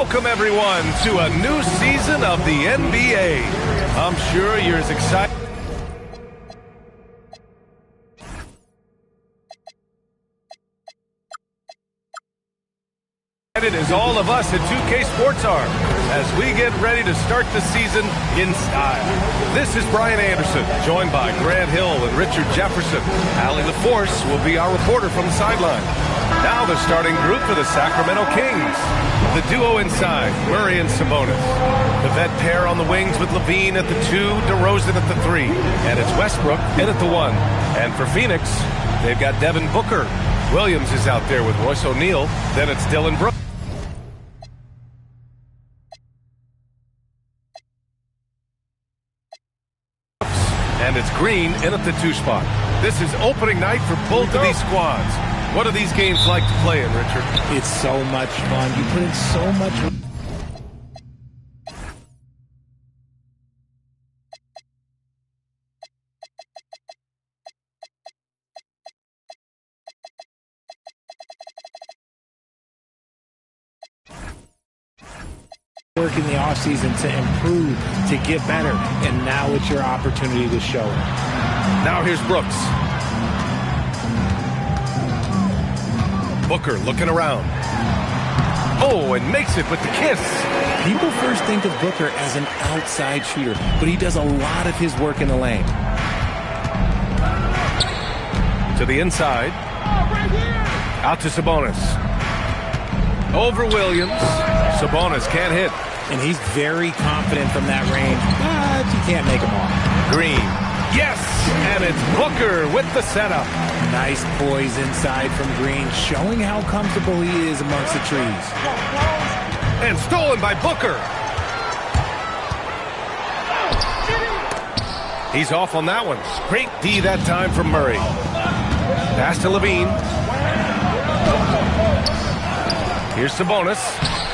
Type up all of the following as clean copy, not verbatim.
Welcome, everyone, to a new season of the NBA. I'm sure you're as excited as all of us at 2K Sports are as we get ready to start the season in style. This is Brian Anderson, joined by Grant Hill and Richard Jefferson. Allie LaForce will be our reporter from the sideline. Now the starting group for the Sacramento Kings. The duo inside, Murray and Sabonis. The vet pair on the wings with Levine at the 2, DeRozan at the 3. And it's Westbrook in at the 1. And for Phoenix, they've got Devin Booker. Williams is out there with Royce O'Neal. Then it's Dylan Brooks. And it's Green in at the 2 spot. This is opening night for both of these squads. What are these games like to play in, Richard? It's so much fun. You put in so much work in the offseason to improve, to get better, and now it's your opportunity to show it. Now here's Brooks. Booker looking around. Oh, and makes it with the kiss. People first think of Booker as an outside shooter, but he does a lot of his work in the lane. To the inside. Out to Sabonis. Over Williams. Sabonis can't hit. And he's very confident from that range, but you can't make him off. Green. Yes! And it's Booker with the setup. Nice poise inside from Green, showing how comfortable he is amongst the trees. And stolen by Booker. He's off on that one. Great D that time from Murray. Pass to Levine. Here's Sabonis.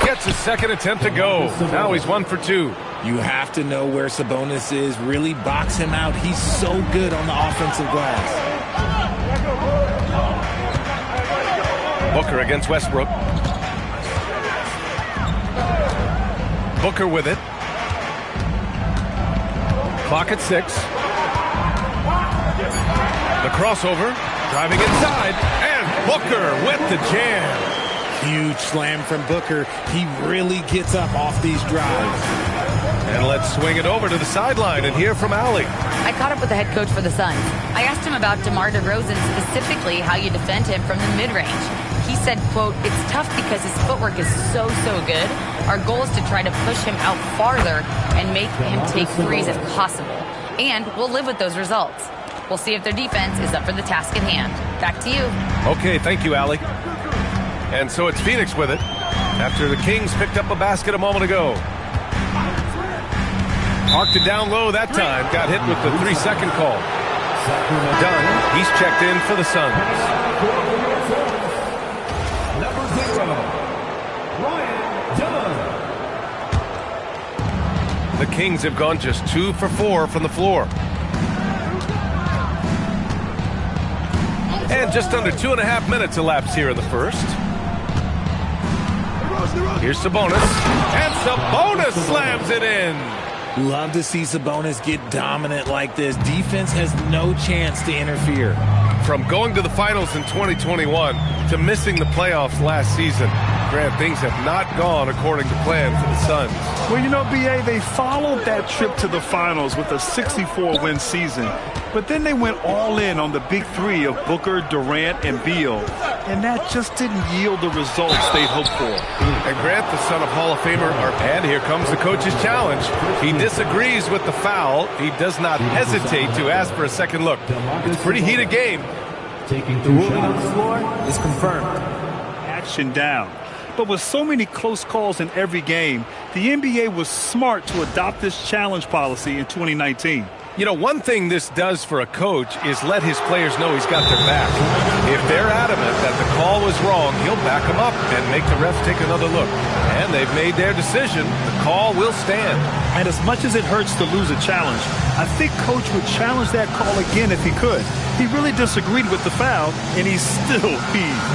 Gets his second attempt to go. Now he's 1 for 2. You have to know where Sabonis is. Really box him out. He's so good on the offensive glass. Booker against Westbrook. Booker with it. Clock at 6. The crossover. Driving inside. And Booker with the jam. Huge slam from Booker. He really gets up off these drives. And let's swing it over to the sideline and hear from Allie. I caught up with the head coach for the Suns. I asked him about DeMar DeRozan, specifically how you defend him from the mid-range. He said, quote, "It's tough because his footwork is so good. Our goal is to try to push him out farther and make him take threes if possible. And we'll live with those results. We'll see if their defense is up for the task at hand." Back to you. Okay, thank you, Allie. And so it's Phoenix with it after the Kings picked up a basket a moment ago. Parked it down low that time. Got hit with the 3-second call. Dunn, he's checked in for the Suns. Number 0, Ryan Dunn. The Kings have gone just 2 for 4 from the floor. And just under 2.5 minutes elapsed here in the first. Here's Sabonis. And Sabonis slams it in. Love to see Sabonis get dominant like this. Defense has no chance to interfere. From going to the finals in 2021 to missing the playoffs last season, Grant, things have not gone according to plan for the Suns. Well, you know, B.A., they followed that trip to the finals with a 64-win season. But then they went all in on the big three of Booker, Durant, and Beal. And that just didn't yield the results they'd hoped for. And Grant, the son of Hall of Famer, and here comes the coach's challenge. He disagrees with the foul. He does not hesitate to ask for a second look. It's a pretty heated game. The ruling on the floor is confirmed. Action down. But with so many close calls in every game, the NBA was smart to adopt this challenge policy in 2019. You know, one thing this does for a coach is let his players know he's got their back. If they're adamant that the call was wrong, he'll back them up and make the refs take another look. And they've made their decision. The call will stand. And as much as it hurts to lose a challenge, I think Coach would challenge that call again if he could. He really disagreed with the foul, and he's still peeved.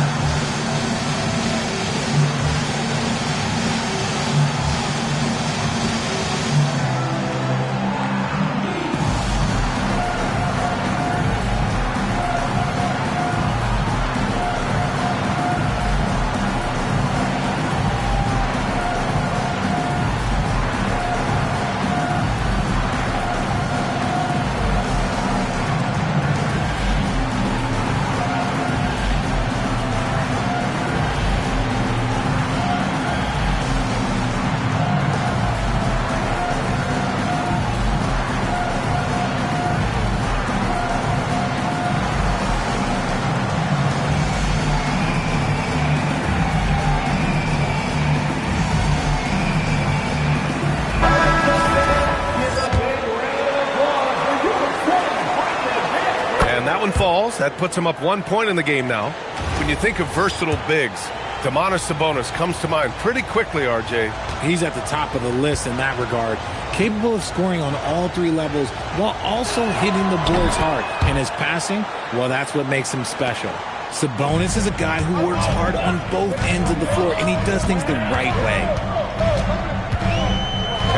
one falls. That puts him up 1 point in the game now. When you think of versatile bigs, Domantas Sabonis comes to mind pretty quickly, RJ. He's at the top of the list in that regard. Capable of scoring on all 3 levels while also hitting the boards hard. And his passing, well, that's what makes him special. Sabonis is a guy who works hard on both ends of the floor, and he does things the right way.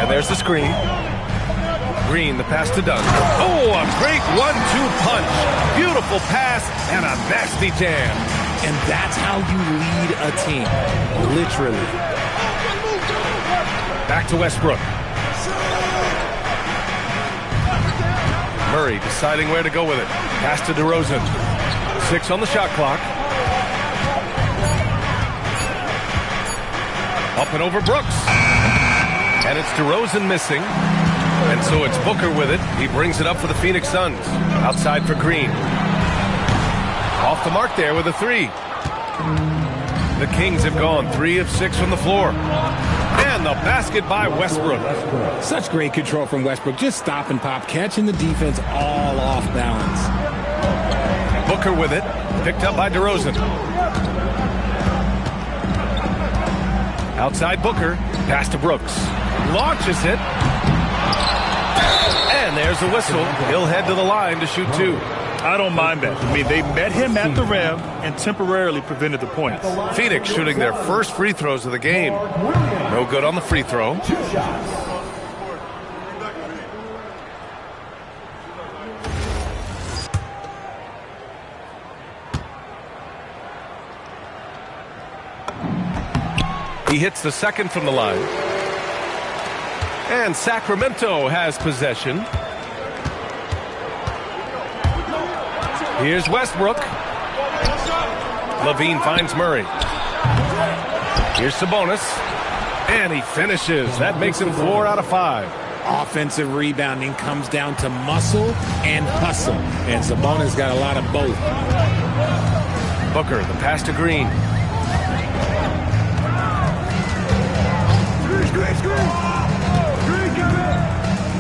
And there's the screen. Green, the pass to Dunn. Oh, a great 1-2 punch. Beautiful pass and a nasty jam. And that's how you lead a team, literally. Back to Westbrook. Murray deciding where to go with it. Pass to DeRozan. 6 on the shot clock. Up and over Brooks. And it's DeRozan missing. And so it's Booker with it. He brings it up for the Phoenix Suns. Outside for Green. Off the mark there with a 3. The Kings have gone 3 of 6 from the floor. And the basket by Westbrook. Such great control from Westbrook. Just stop and pop, catching the defense all off balance. Booker with it. Picked up by DeRozan. Outside Booker. Pass to Brooks. Launches it. And there's the whistle. He'll head to the line to shoot 2. I don't mind that. I mean, they met him at the rim and temporarily prevented the points. Phoenix shooting their first free throws of the game. No good on the free throw. He hits the second from the line. And Sacramento has possession. Here's Westbrook. Levine finds Murray. Here's Sabonis. And he finishes. That makes him 4 out of 5. Offensive rebounding comes down to muscle and hustle. And Sabonis got a lot of both. Booker, the pass to Green.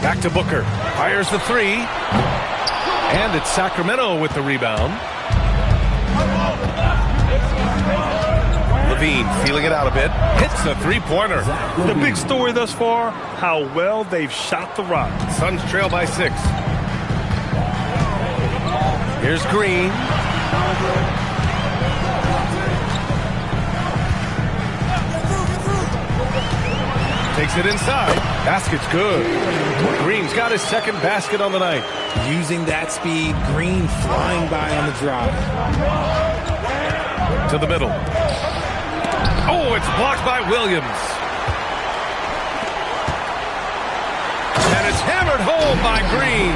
Back to Booker. Fires the 3. And it's Sacramento with the rebound. Levine feeling it out a bit. Hits the 3-pointer. The big story thus far, how well they've shot the rock. Suns trail by 6. Here's Green. Takes it inside. Basket's good. Green's got his second basket on the night. Using that speed, Green flying by on the drive. To the middle. Oh, it's blocked by Williams. And it's hammered home by Green.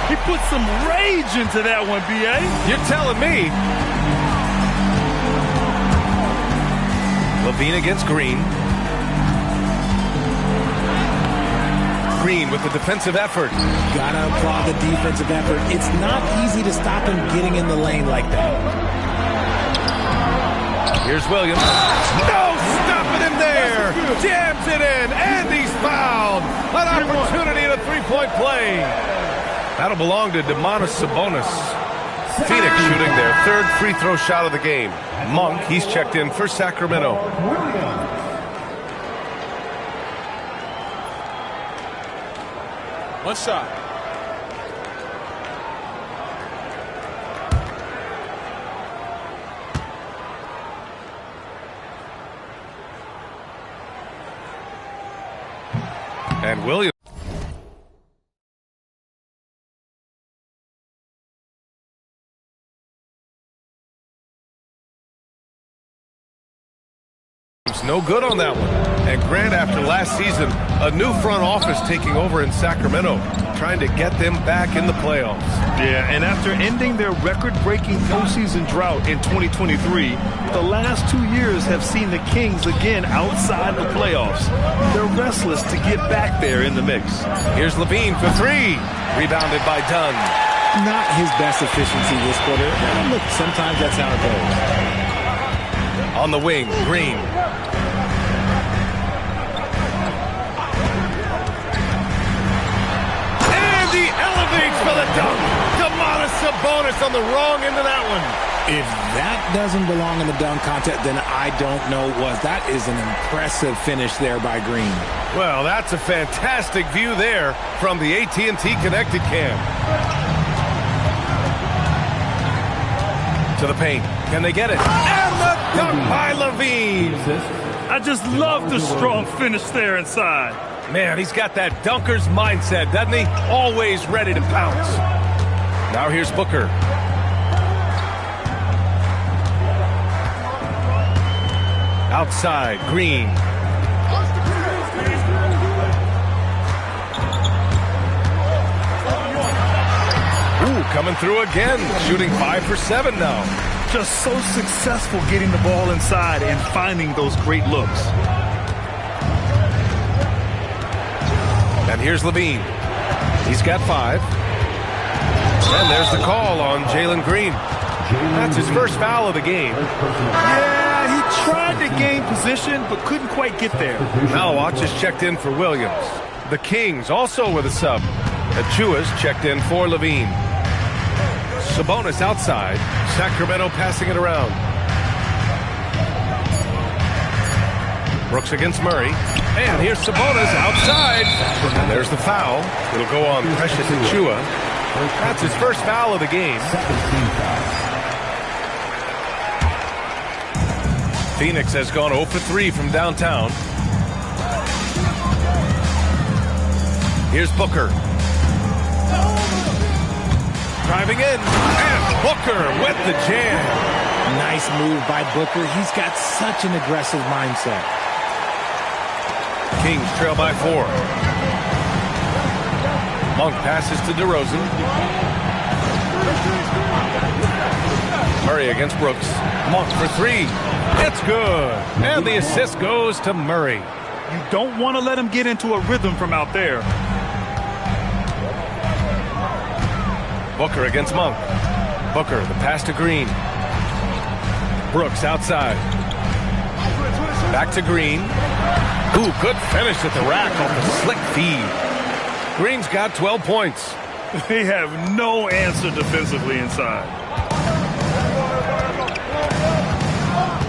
He put some rage into that one, B.A. You're telling me. Levine against Green. Green with the defensive effort. Gotta applaud the defensive effort. It's not easy to stop him getting in the lane like that. Here's Williams. No stopping him there. Jams it in, and he's fouled. An opportunity at a 3-point play. That'll belong to Domantas Sabonis. Phoenix shooting their 3rd free throw shot of the game. Monk, he's checked in for Sacramento. One shot. And Williams. No good on that one. And Grant, after last season, a new front office taking over in Sacramento, trying to get them back in the playoffs. Yeah, and after ending their record-breaking postseason drought in 2023, the last 2 years have seen the Kings again outside the playoffs. They're restless to get back there in the mix. Here's Levine for 3. Rebounded by Dunn. Not his best efficiency this quarter. Look, sometimes that's how it goes. On the wing, Green. And he elevates for the dunk. Domantas Sabonis on the wrong end of that one. If that doesn't belong in the dunk contest, then I don't know what. That is an impressive finish there by Green. Well, that's a fantastic view there from the AT&T Connected Cam. To the paint. Can they get it? And the dunk by Levine. I just love the strong finish there inside. Man, he's got that dunker's mindset, doesn't he? Always ready to pounce. Now here's Booker. Outside, Green. Ooh, coming through again. Shooting 5 for 7 now. Just so successful getting the ball inside and finding those great looks. And here's Levine. He's got 5. And there's the call on Jalen Green. That's his first foul of the game. Yeah, he tried to gain position, but couldn't quite get there. Malwatch is checked in for Williams. The Kings also with a sub. Achua's checked in for Levine. Sabonis outside. Sacramento passing it around. Brooks against Murray. And here's Sabonis outside. And there's the foul. It'll go on Precious Achua. That's his first foul of the game. Phoenix has gone 0 for 3 from downtown. Here's Booker. Driving in. And Booker with the jam. Nice move by Booker. He's got such an aggressive mindset. Kings trail by 4. Monk passes to DeRozan. Murray against Brooks. Monk for 3. It's good. And the assist goes to Murray. You don't want to let him get into a rhythm from out there. Booker against Monk. Booker, the pass to Green. Brooks outside. Back to Green. Ooh, good finish at the rack off the slick feed. Green's got 12 points. They have no answer defensively inside.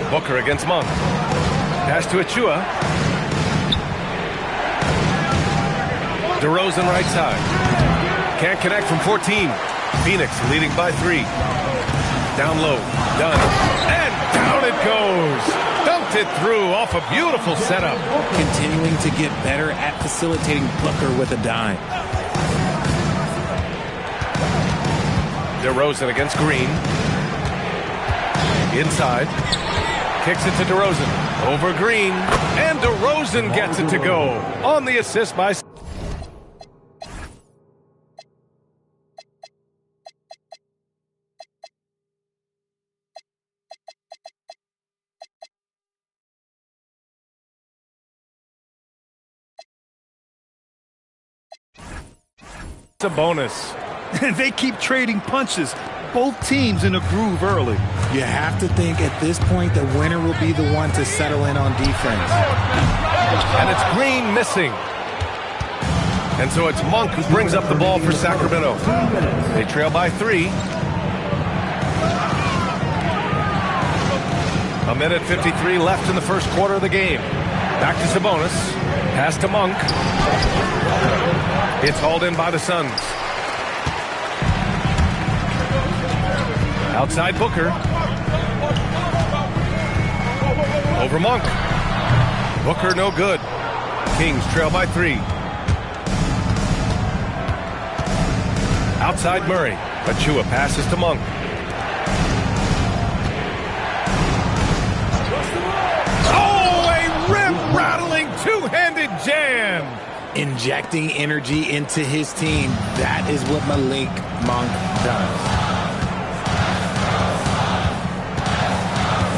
Booker against Monk. Pass to Achua. DeRozan right side. Can't connect from 14. Phoenix leading by 3. Down low. Done. And down it goes. Dumped it through off a beautiful setup. Continuing to get better at facilitating Booker with a dime. DeRozan against Green. Inside. Kicks it to DeRozan. Over Green. And DeRozan gets it to go. On the assist by Sabonis. And they keep trading punches. Both teams in a groove early. You have to think at this point the winner will be the one to settle in on defense. And it's Green missing. And so it's Monk who brings up the ball for Sacramento. They trail by 3. A minute 53 left in the first quarter of the game. Back to Sabonis. Pass to Monk. It's hauled in by the Suns. Outside Booker. Over Monk. Booker no good. Kings trail by 3. Outside Murray. Achua passes to Monk. Oh, a rim-rattling two-handed jam. Injecting energy into his team. That is what Malik Monk does.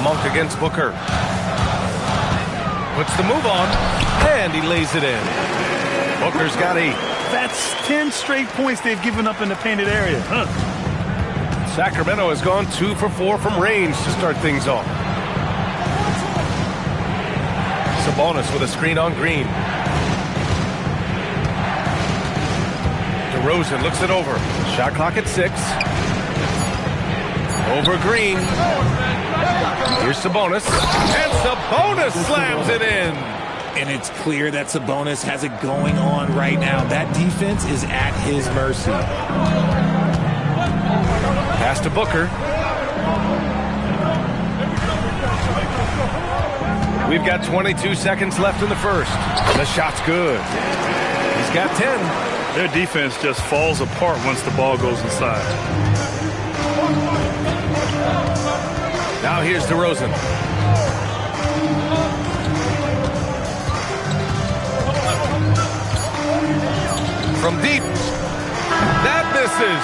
Monk against Booker. Puts the move on, and he lays it in. Booker's got 8. That's 10 straight points they've given up in the painted area. Sacramento has gone 2 for 4 from range to start things off. Sabonis with a screen on Green. DeRozan looks it over. Shot clock at 6. Over Green. Here's Sabonis. And Sabonis slams it in. And it's clear that Sabonis has it going on right now. That defense is at his mercy. Pass to Booker. We've got 22 seconds left in the first. The shot's good. He's got 10. Their defense just falls apart once the ball goes inside. Now here's DeRozan. From deep. That misses.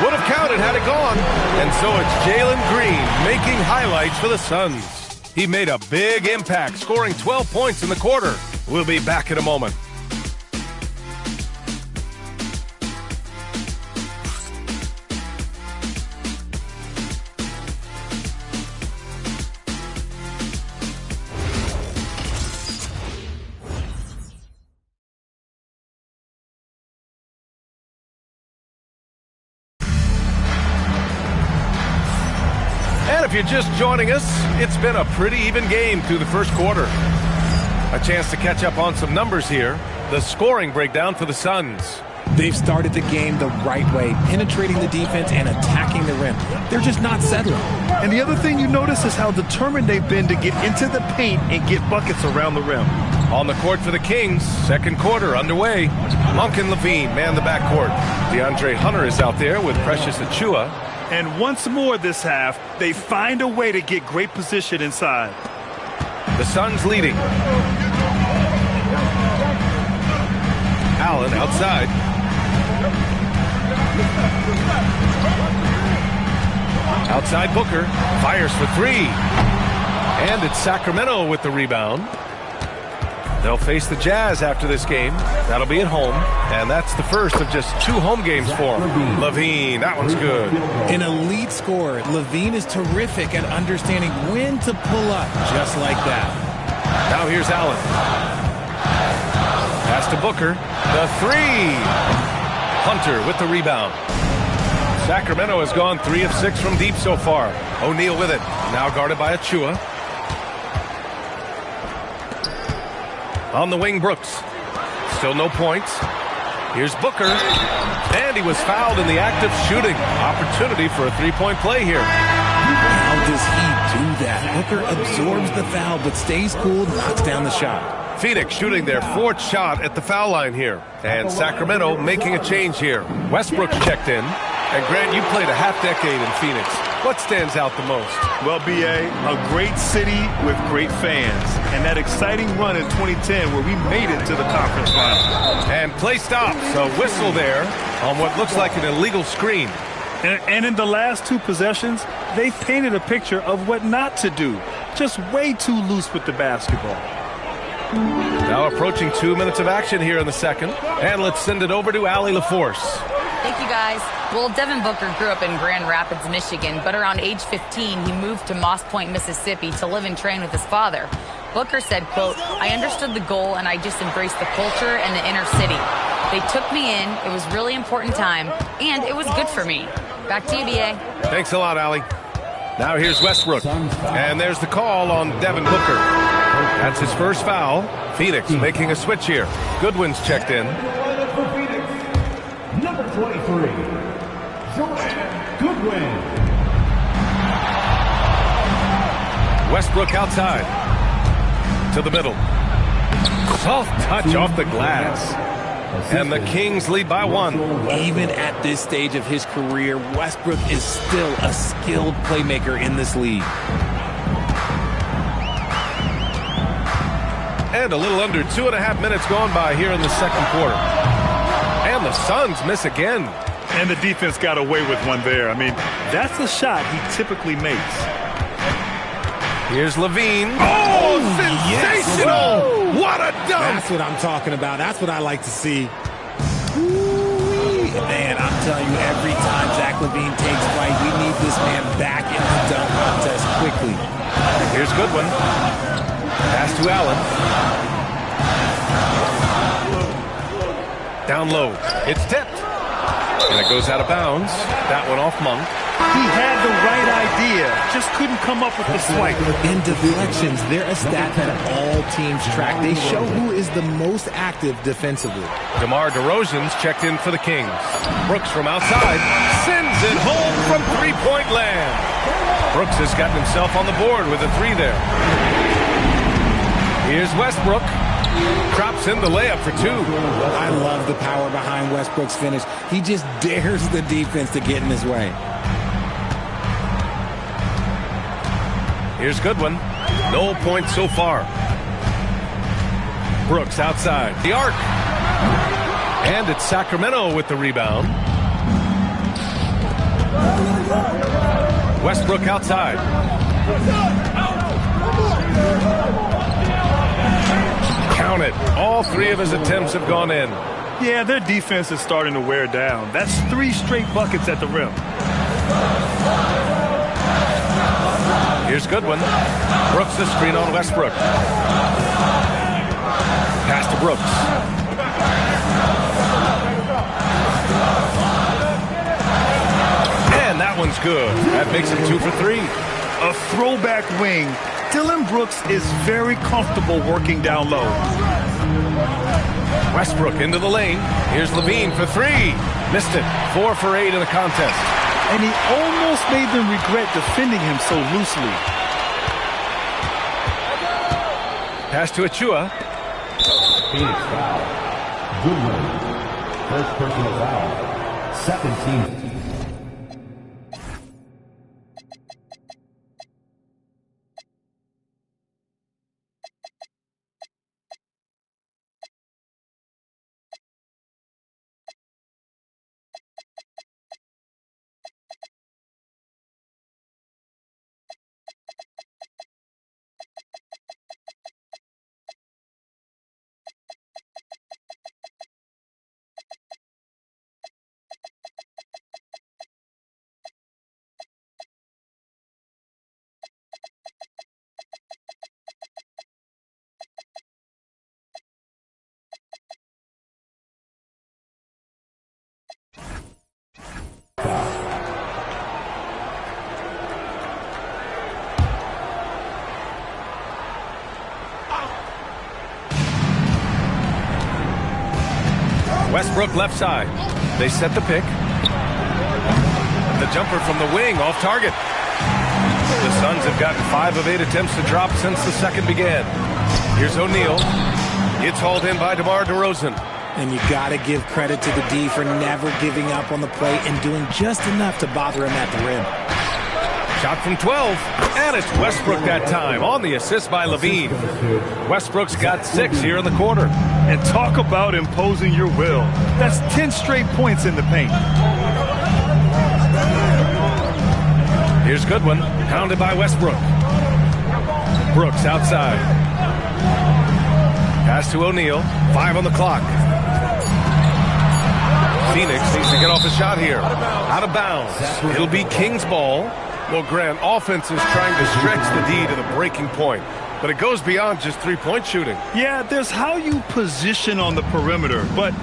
Would have counted had it gone. And so it's Jalen Green making highlights for the Suns. He made a big impact, scoring 12 points in the quarter. We'll be back in a moment. And if you're just joining us, it's been a pretty even game through the first quarter. A chance to catch up on some numbers here. The scoring breakdown for the Suns. They've started the game the right way, penetrating the defense and attacking the rim. They're just not settling. And the other thing you notice is how determined they've been to get into the paint and get buckets around the rim. On the court for the Kings, second quarter underway. Monk and Levine man the backcourt. DeAndre Hunter is out there with Precious Achiuwa. And once more this half, they find a way to get great position inside. The Suns leading. Allen outside. Outside Booker. Fires for three. And it's Sacramento with the rebound. They'll face the Jazz after this game. That'll be at home. And that's the first of just 2 home games for him. Levine, that one's good. An elite scorer, Levine is terrific at understanding when to pull up, just like that. Now here's Allen. Pass to Booker. The three. Hunter with the rebound. Sacramento has gone 3 of 6 from deep so far. O'Neal with it. Now guarded by Achiuwa. On the wing, Brooks. Still no points. Here's Booker. And he was fouled in the act of shooting. Opportunity for a three-point play here. How does he do that? Booker absorbs the foul but stays cool, knocks down the shot. Phoenix shooting their 4th shot at the foul line here. And Sacramento making a change here. Westbrook's checked in. And Grant, you played a half-decade in Phoenix. What stands out the most? Well, B.A., a great city with great fans. And that exciting run in 2010 where we made it to the conference final. And play stops. A whistle there on what looks like an illegal screen. And in the last 2 possessions, they painted a picture of what not to do. Just way too loose with the basketball. Now approaching 2 minutes of action here in the second. And let's send it over to Allie LaForce. Thank you, guys. Well, Devin Booker grew up in Grand Rapids, Michigan, but around age 15, he moved to Moss Point, Mississippi to live and train with his father. Booker said, quote, "I understood the goal and I just embraced the culture and the inner city. They took me in, it was really important time, and it was good for me." Back to you, B.A. Thanks a lot, Allie. Now here's Westbrook. And there's the call on Devin Booker. That's his first foul. Phoenix making a switch here. Goodwin's checked in. Number 23, Goodwin. Westbrook outside. To the middle. Soft touch off the glass. And the Kings lead by 1. Even at this stage of his career, Westbrook is still a skilled playmaker in this league. And a little under 2.5 minutes gone by here in the second quarter. And the Suns miss again. And the defense got away with one there. I mean, that's a shot he typically makes. Here's Levine. Oh, sensational! Yes. What a dunk! That's what I'm talking about. That's what I like to see. Ooh-wee. Man, I'm telling you, every time Zach Levine takes flight, we need this man back in the dunk contest quickly. Here's Goodwin. Pass to Allen. Down low. It's tipped. And it goes out of bounds. That one off Monk. He had the right idea, just couldn't come up with the swipe. In deflections, they're a stat that all teams track. They show who is the most active defensively. DeMar DeRozan's checked in for the Kings. Brooks from outside sends it home from three-point land. Brooks has gotten himself on the board with a three there. Here's Westbrook. Drops in the layup for two. I love the power behind Westbrook's finish. He just dares the defense to get in his way. Here's Goodwin. No points so far. Brooks outside the arc. And it's Sacramento with the rebound. Westbrook outside. Count it. All three of his attempts have gone in. Yeah, their defense is starting to wear down. That's 3 straight buckets at the rim. Here's Goodwin. Brooks the screen on Westbrook. Pass to Brooks. And that one's good. That makes it 2 for 3. A throwback wing. Dillon Brooks is very comfortable working down low. Westbrook into the lane. Here's Levine for 3. Missed it. 4 for 8 in the contest. And he almost made them regret defending him so loosely. Pass to Achua. Phoenix foul. Goodwin. First personal foul. 17th. Westbrook left side. They set the pick. The jumper from the wing off target. The Suns have gotten 5 of 8 attempts to drop since the second began. Here's O'Neal. It's hauled in by DeMar DeRozan. And you got to give credit to the D for never giving up on the plate and doing just enough to bother him at the rim. Shot from 12, and it's Westbrook that time on the assist by Levine. Westbrook's got 6 here in the quarter. And talk about imposing your will. That's 10 straight points in the paint. Here's Goodwin, pounded by Westbrook. Brooks outside. Pass to O'Neal, 5 on the clock. Phoenix needs to get off a shot here. Out of bounds. It'll be Kings ball. Well, Grant, offense is trying to stretch the D to the breaking point, but it goes beyond just three-point shooting. Yeah, there's how you position on the perimeter, but,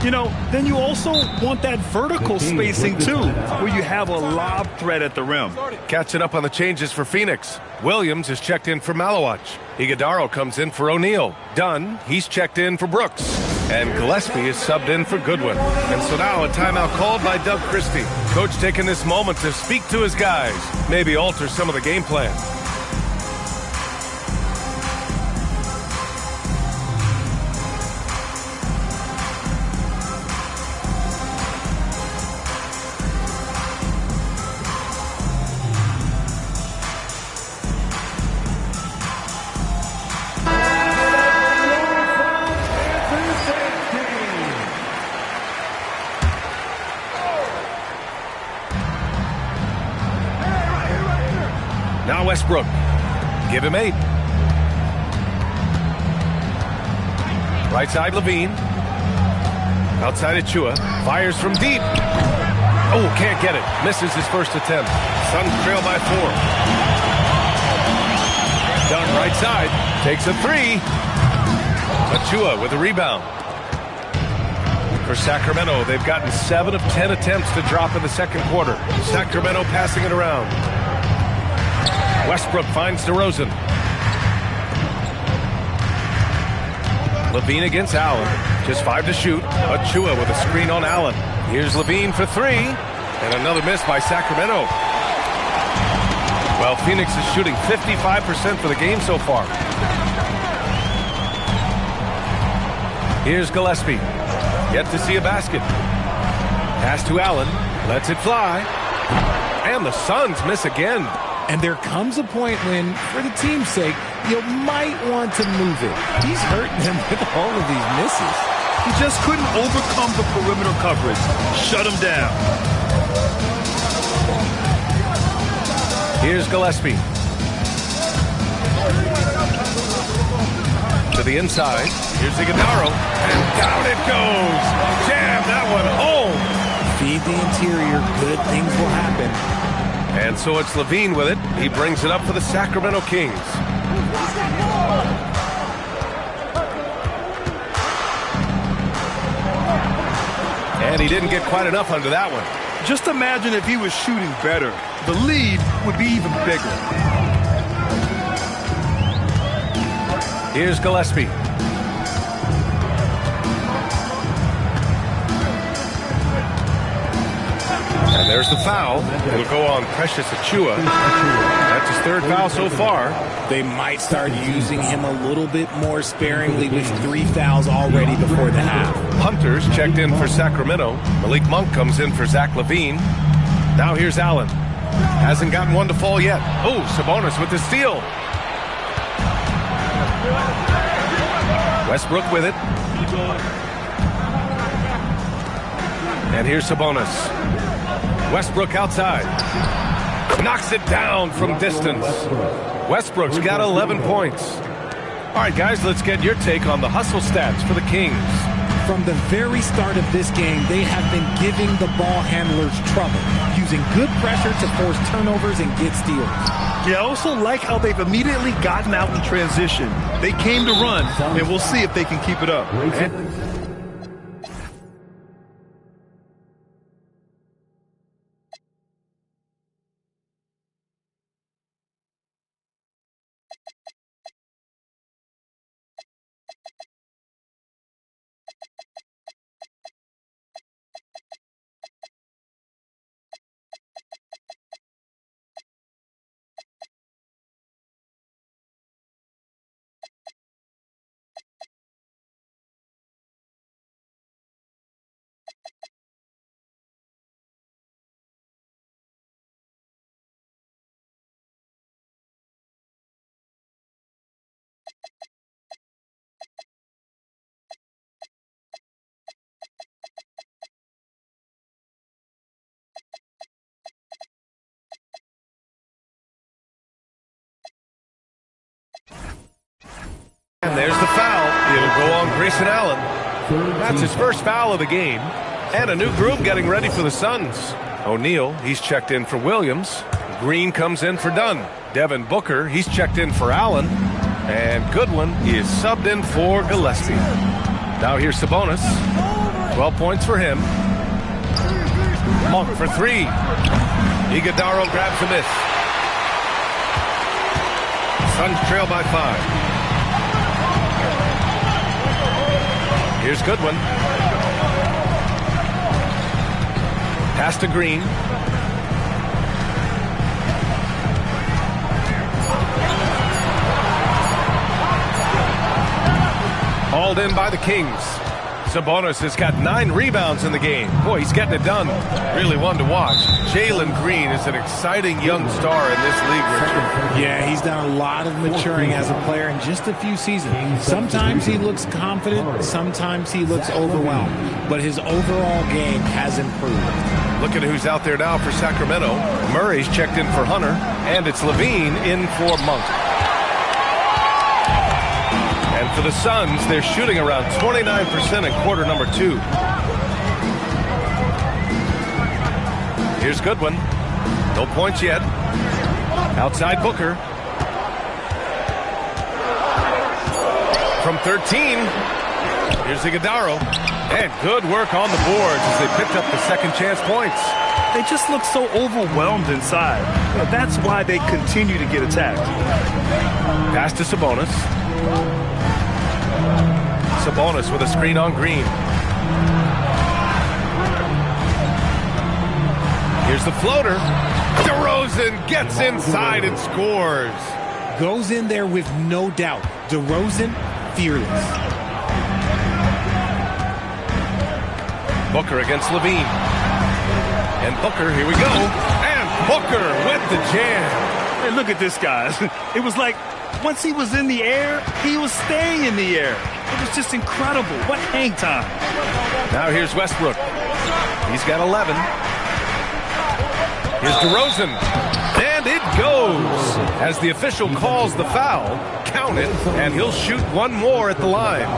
you know, then you also want that vertical spacing, too, where you have a lob threat at the rim. Catching up on the changes for Phoenix. Williams is checked in for Malawach. Iguodaro comes in for O'Neal. Dunn, he's checked in for Brooks. And Gillespie is subbed in for Goodwin. And so now a timeout called by Doug Christie. Coach taking this moment to speak to his guys, maybe alter some of the game plan. Now Westbrook. Give him 8. Right side Levine. Outside Achua. Fires from deep. Oh, can't get it. Misses his first attempt. Suns trail by 4. Dunn right side. Takes a 3. Achua with a rebound. For Sacramento, they've gotten 7 of 10 attempts to drop in the second quarter. Sacramento passing it around. Westbrook finds DeRozan. Levine against Allen. Just 5 to shoot. Achua with a screen on Allen. Here's Levine for 3. And another miss by Sacramento. Well, Phoenix is shooting 55% for the game so far. Here's Gillespie. Yet to see a basket. Pass to Allen. Lets it fly. And the Suns miss again. And there comes a point when, for the team's sake, you might want to move it. He's hurting them with all of these misses. He just couldn't overcome the perimeter coverage. Shut him down. Here's Gillespie. To the inside. Here's Iguodala. And down it goes. Jam that one home. Feed the interior. Good things will happen. And so it's Levine with it. He brings it up for the Sacramento Kings. And he didn't get quite enough under that one. Just imagine if he was shooting better. The lead would be even bigger. Here's Gillespie. And there's the foul. It'll go on Precious Achua. That's his 3rd foul so far. They might start using him a little bit more sparingly with 3 fouls already before the half. Hunter's checked in for Sacramento. Malik Monk comes in for Zach LaVine. Now here's Allen. Hasn't gotten one to fall yet. Oh, Sabonis with the steal. Westbrook with it. And here's Sabonis. Westbrook outside. Knocks it down from distance. Westbrook's got 11 points. All right, guys, let's get your take on the hustle stats for the Kings. From the very start of this game, they have been giving the ball handlers trouble, using good pressure to force turnovers and get steals. Yeah, I also like how they've immediately gotten out in transition. They came to run, and we'll see if they can keep it up. And there's the foul. It'll go on Grayson Allen. That's his first foul of the game. And a new group getting ready for the Suns. O'Neal, he's checked in for Williams. Green comes in for Dunn. Devin Booker, he's checked in for Allen. And Goodwin is subbed in for Gillespie. Now here's Sabonis. 12 points for him. Monk for 3. Iguodala grabs the miss. Suns trail by 5. Here's Goodwin. Pass to Green. Hauled in by the Kings. Sabonis has got 9 rebounds in the game. Boy, he's getting it done. Really one to watch. Jalen Green is an exciting young star in this league, Richard. Yeah, he's done a lot of maturing as a player in just a few seasons. Sometimes he looks confident, sometimes he looks overwhelmed, but his overall game has improved. Look at who's out there now for Sacramento. Murray's checked in for Hunter, and it's Levine in for Monk. And for the Suns, they're shooting around 29% in quarter number 2. Here's Goodwin. No points yet. Outside Booker. From 13. Here's Iguodala. And good work on the boards as they picked up the second chance points. They just look so overwhelmed inside. That's why they continue to get attacked. Pass to Sabonis. Sabonis with a screen on Green. Here's the floater. DeRozan gets inside and scores. Goes in there with no doubt. DeRozan, fearless. Booker against Levine. And Booker, here we go. And Booker with the jam. Hey, look at this, guys. It was like once he was in the air, he was staying in the air. It was just incredible. What hang time. Now here's Westbrook. He's got 11. Here's DeRozan. And it goes. As the official calls the foul, count it, and he'll shoot one more at the line.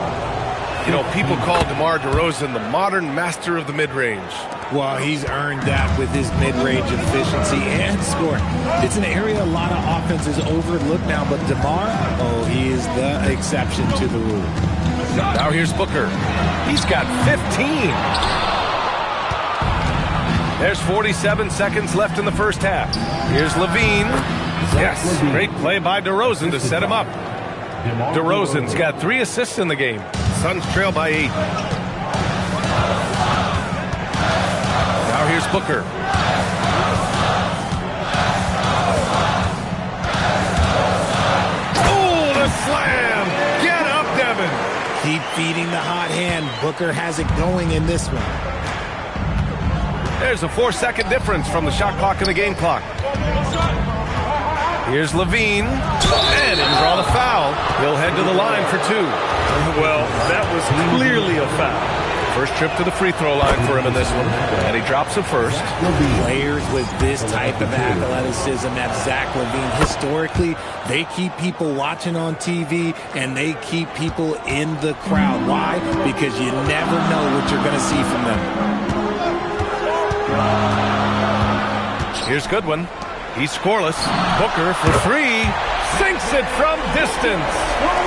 You know, people call DeMar DeRozan the modern master of the mid-range. Well, he's earned that with his mid-range efficiency and scoring. It's an area a lot of offenses overlook now, but DeMar, oh, he is the exception to the rule. Now here's Booker. He's got 15. There's 47 seconds left in the first half. Here's Levine. Yes, great play by DeRozan to set him up. DeRozan's got 3 assists in the game. Suns trail by 8. Now here's Booker. Oh, the slam! Get up, Devin! Keep feeding the hot hand. Booker has it going in this one. There's a 4-second difference from the shot clock and the game clock. Here's Levine. And he'll draw the foul. He'll head to the line for 2. Well, that was clearly a foul. First trip to the free throw line for him in this one. And he drops it first. Players with this type of athleticism at Zach LaVine, historically, they keep people watching on TV and they keep people in the crowd. Why? Because you never know what you're going to see from them. Here's Goodwin. He's scoreless. Booker for 3. Sinks it from distance.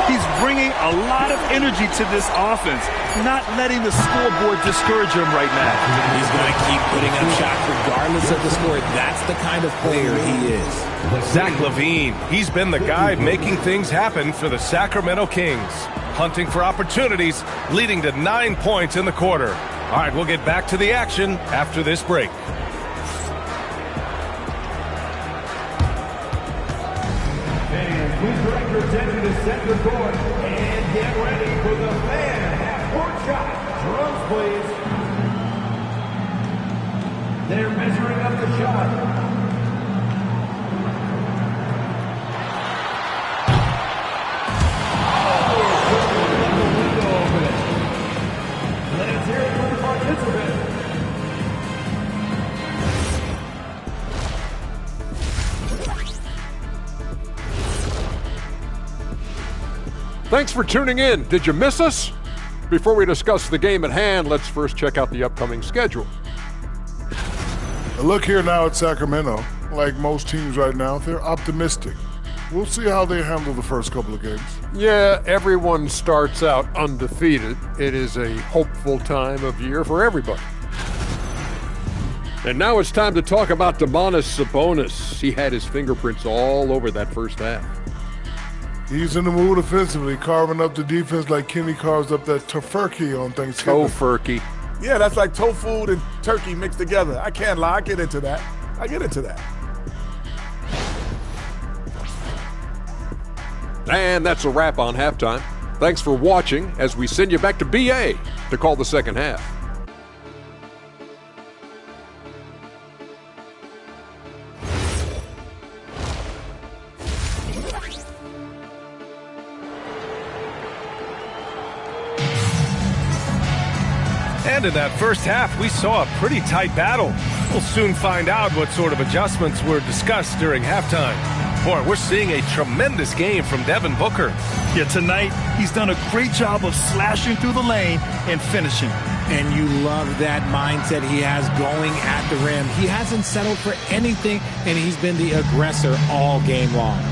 He's bringing a lot of energy to this offense, not letting the scoreboard discourage him right now. He's going to keep putting up shots regardless of the score. That's the kind of player he is. Zach LaVine, he's been the guy making things happen for the Sacramento Kings. Hunting for opportunities, leading to 9 points in the quarter. All right, we'll get back to the action after this break. Please direct your attention to center court and get ready for the fan half-court shot. Drums, please. They're measuring up the shot. Let's hear it from the participants. Thanks for tuning in. Did you miss us? Before we discuss the game at hand, let's first check out the upcoming schedule. Look here now at Sacramento. Like most teams right now, they're optimistic. We'll see how they handle the first couple of games. Yeah, everyone starts out undefeated. It is a hopeful time of year for everybody. And now it's time to talk about Domantas Sabonis. He had his fingerprints all over that first half. He's in the mood offensively, carving up the defense like Kenny carves up that tofurkey on Thanksgiving. Tofurkey. Yeah, that's like tofu and turkey mixed together. I can't lie. I get into that. And that's a wrap on halftime. Thanks for watching as we send you back to BA to call the second half. And in that first half, we saw a pretty tight battle. We'll soon find out what sort of adjustments were discussed during halftime. Boy, we're seeing a tremendous game from Devin Booker. Yeah, tonight, he's done a great job of slashing through the lane and finishing. And you love that mindset he has going at the rim. He hasn't settled for anything, and he's been the aggressor all game long.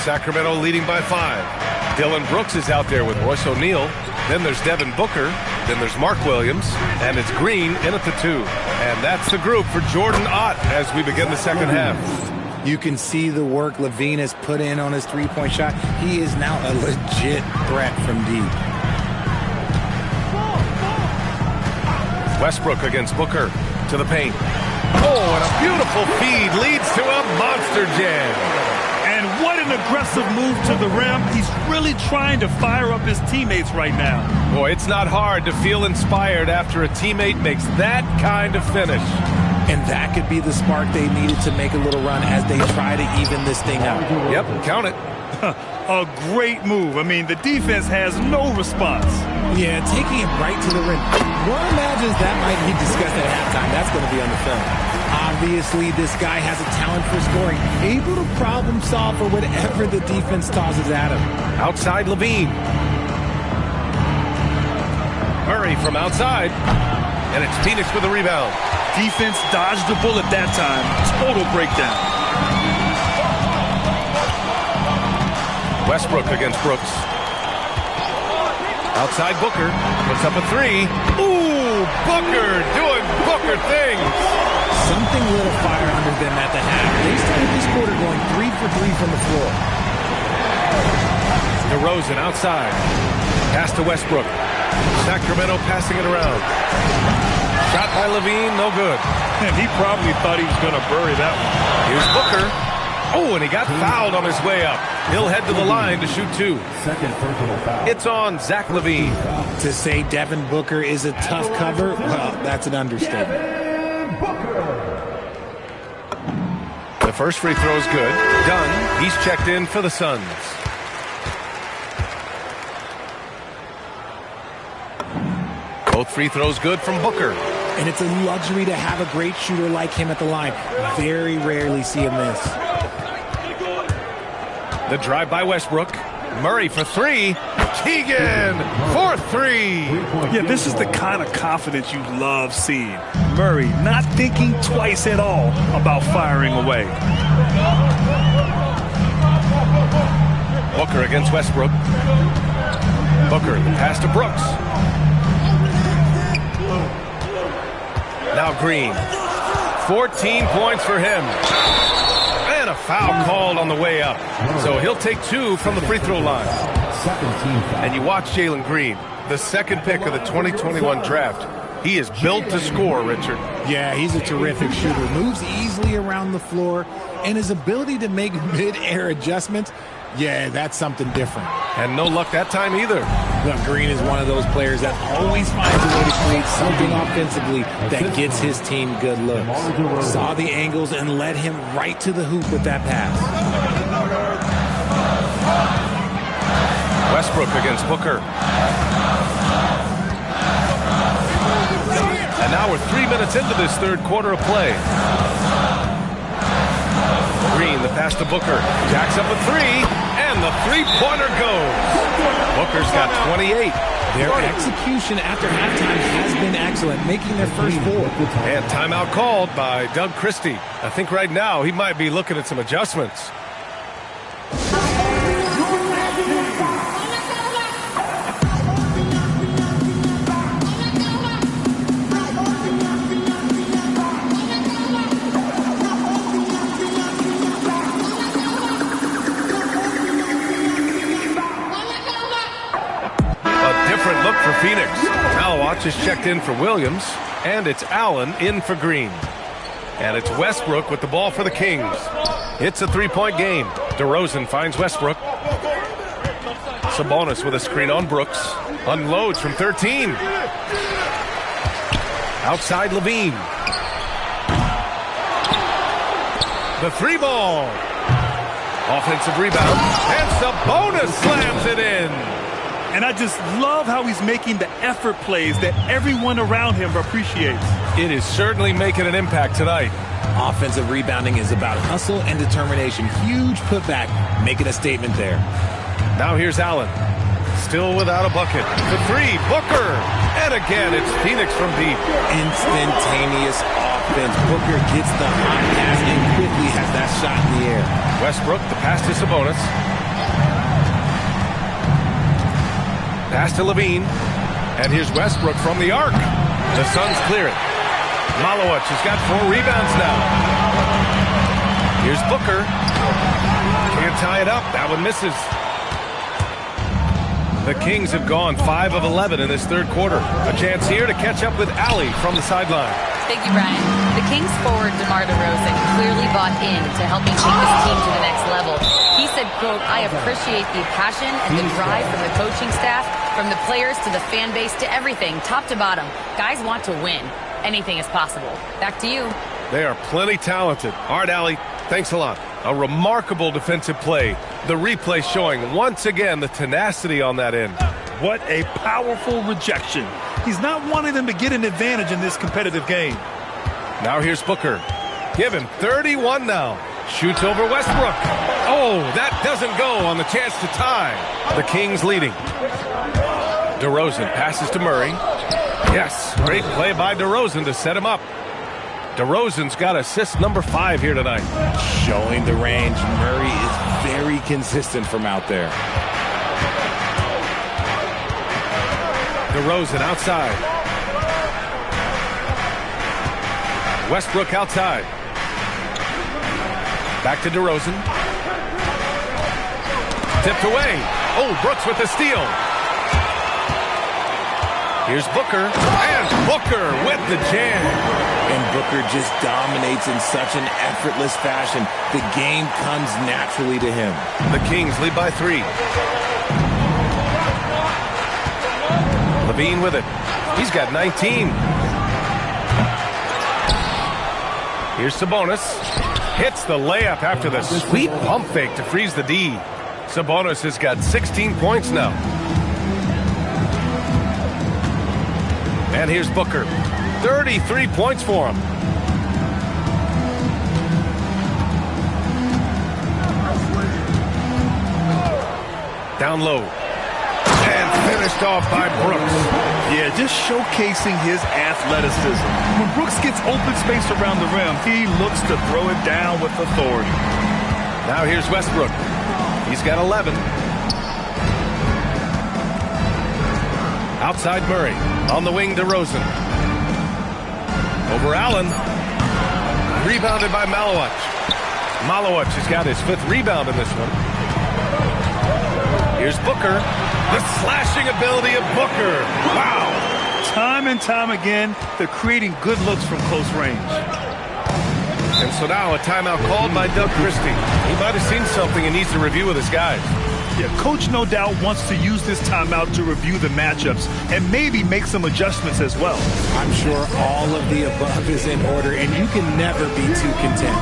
Sacramento leading by 5. Dylan Brooks is out there with Royce O'Neal. Then there's Devin Booker. Then there's Mark Williams. And it's Green in at the 2. And that's the group for Jordan Ott as we begin the second half. You can see the work Levine has put in on his three-point shot. He is now a legit threat from deep. Westbrook against Booker to the paint. Oh, and a beautiful feed leads to a monster jam. And what an aggressive move to the rim. He's really trying to fire up his teammates right now. Boy, it's not hard to feel inspired after a teammate makes that kind of finish. And that could be the spark they needed to make a little run as they try to even this thing out. Yep, count it. A great move. I mean, the defense has no response. Yeah, taking it right to the rim. One imagines that might be discussed at halftime. That's going to be on the film. Obviously, this guy has a talent for scoring, able to problem solve for whatever the defense tosses at him. Outside Levine. Murray from outside. And it's Phoenix with the rebound. Defense dodged the bullet that time. Total breakdown. Westbrook against Brooks. Outside Booker. Puts up a 3. Ooh, Booker doing Booker things. Something lit a fire under them at the half. They started this quarter going 3 for 3 from the floor. DeRozan outside. Pass to Westbrook. Sacramento passing it around. Shot by Levine, no good. And he probably thought he was going to bury that one. Here's Booker. Oh, and he got fouled on his way up. He'll head to the line to shoot 2. It's on Zach LaVine. To say Devin Booker is a tough cover, well, that's an understatement. The first free throw is good. Done. He's checked in for the Suns. Both free throws good from Booker. And it's a luxury to have a great shooter like him at the line. Very rarely see him miss. The drive by Westbrook. Murray for 3. Keegan for 3. Yeah, this is the kind of confidence you love seeing. Murray not thinking twice at all about firing away. Booker against Westbrook. Booker, the pass to Brooks. Now Green. 14 points for him. And a foul called on the way up. So he'll take 2 from the free throw line. And you watch Jalen Green, the second pick of the 2021 draft. He is built to score, Richard. Yeah, he's a terrific shooter. Moves easily around the floor. And his ability to make mid-air adjustments, yeah, that's something different. And no luck that time either. Look, Green is one of those players that always finds a way to create something offensively that gets his team good looks. Saw the angles and led him right to the hoop with that pass. Westbrook against Booker. And now we're 3 minutes into this third quarter of play. Green, the pass to Booker. Jacks up a 3, and the three-pointer goes. Booker's got 28. Their execution after halftime has been excellent, making their first 4. And timeout called by Doug Christie. I think right now he might be looking at some adjustments. Look for Phoenix. Now Watch is checked in for Williams, and it's Allen in for Green. And it's Westbrook with the ball for the Kings. It's a 3-point game. DeRozan finds Westbrook. Sabonis with a screen on Brooks. Unloads from 13. Outside Levine. The 3-ball. Offensive rebound. And Sabonis slams it in. And I just love how he's making the effort plays that everyone around him appreciates. It is certainly making an impact tonight. Offensive rebounding is about hustle and determination. Huge putback, making a statement there. Now here's Allen. Still without a bucket. The 3, Booker. And again, it's Phoenix from deep. Instantaneous offense. Booker gets the hot pass and quickly has that shot in the air. Westbrook, the pass to Sabonis. Pass to Levine. And here's Westbrook from the arc. The Suns clear it. Malowicz has got 4 rebounds now. Here's Booker. Can't tie it up. That one misses. The Kings have gone 5 of 11 in this third quarter. A chance here to catch up with Allie from the sideline. Thank you, Brian. The Kings forward DeMar DeRozan clearly bought in to helping take this team to the next level. He said, quote, "I appreciate the passion and the drive from the coaching staff, from the players to the fan base to everything, top to bottom. Guys want to win. Anything is possible." Back to you. They are plenty talented. All right, Allie, thanks a lot. A remarkable defensive play. The replay showing once again the tenacity on that end. What a powerful rejection. He's not wanting them to get an advantage in this competitive game. Now here's Booker. Give him 31 now. Shoots over Westbrook. Oh, that doesn't go on the chance to tie. The Kings leading. DeRozan passes to Murray. Yes, great play by DeRozan to set him up. DeRozan's got assist number 5 here tonight. Showing the range. Murray is very consistent from out there. DeRozan outside. Westbrook outside. Back to DeRozan. Tipped away. Oh, Brooks with the steal. Here's Booker. And Booker with the jam. And Booker just dominates in such an effortless fashion. The game comes naturally to him. The Kings lead by 3. Levine with it. He's got 19. Here's Sabonis. Hits the layup after the sweet pump fake to freeze the D. Sabonis has got 16 points now. And here's Booker. 33 points for him. Down low. And finished off by Brooks. Yeah, just showcasing his athleticism. When Brooks gets open space around the rim, he looks to throw it down with authority. Now here's Westbrook. He's got 11. Outside Murray. On the wing, DeRozan. Over Allen. Rebounded by Malowicz. Malowicz has got his 5th rebound in this one. Here's Booker. The slashing ability of Booker. Wow. Time and time again, they're creating good looks from close range. And so now a timeout called by Doug Christie. He might have seen something and needs to review with his guys. Yeah, Coach no doubt wants to use this timeout to review the matchups and maybe make some adjustments as well. I'm sure all of the above is in order, and you can never be too content.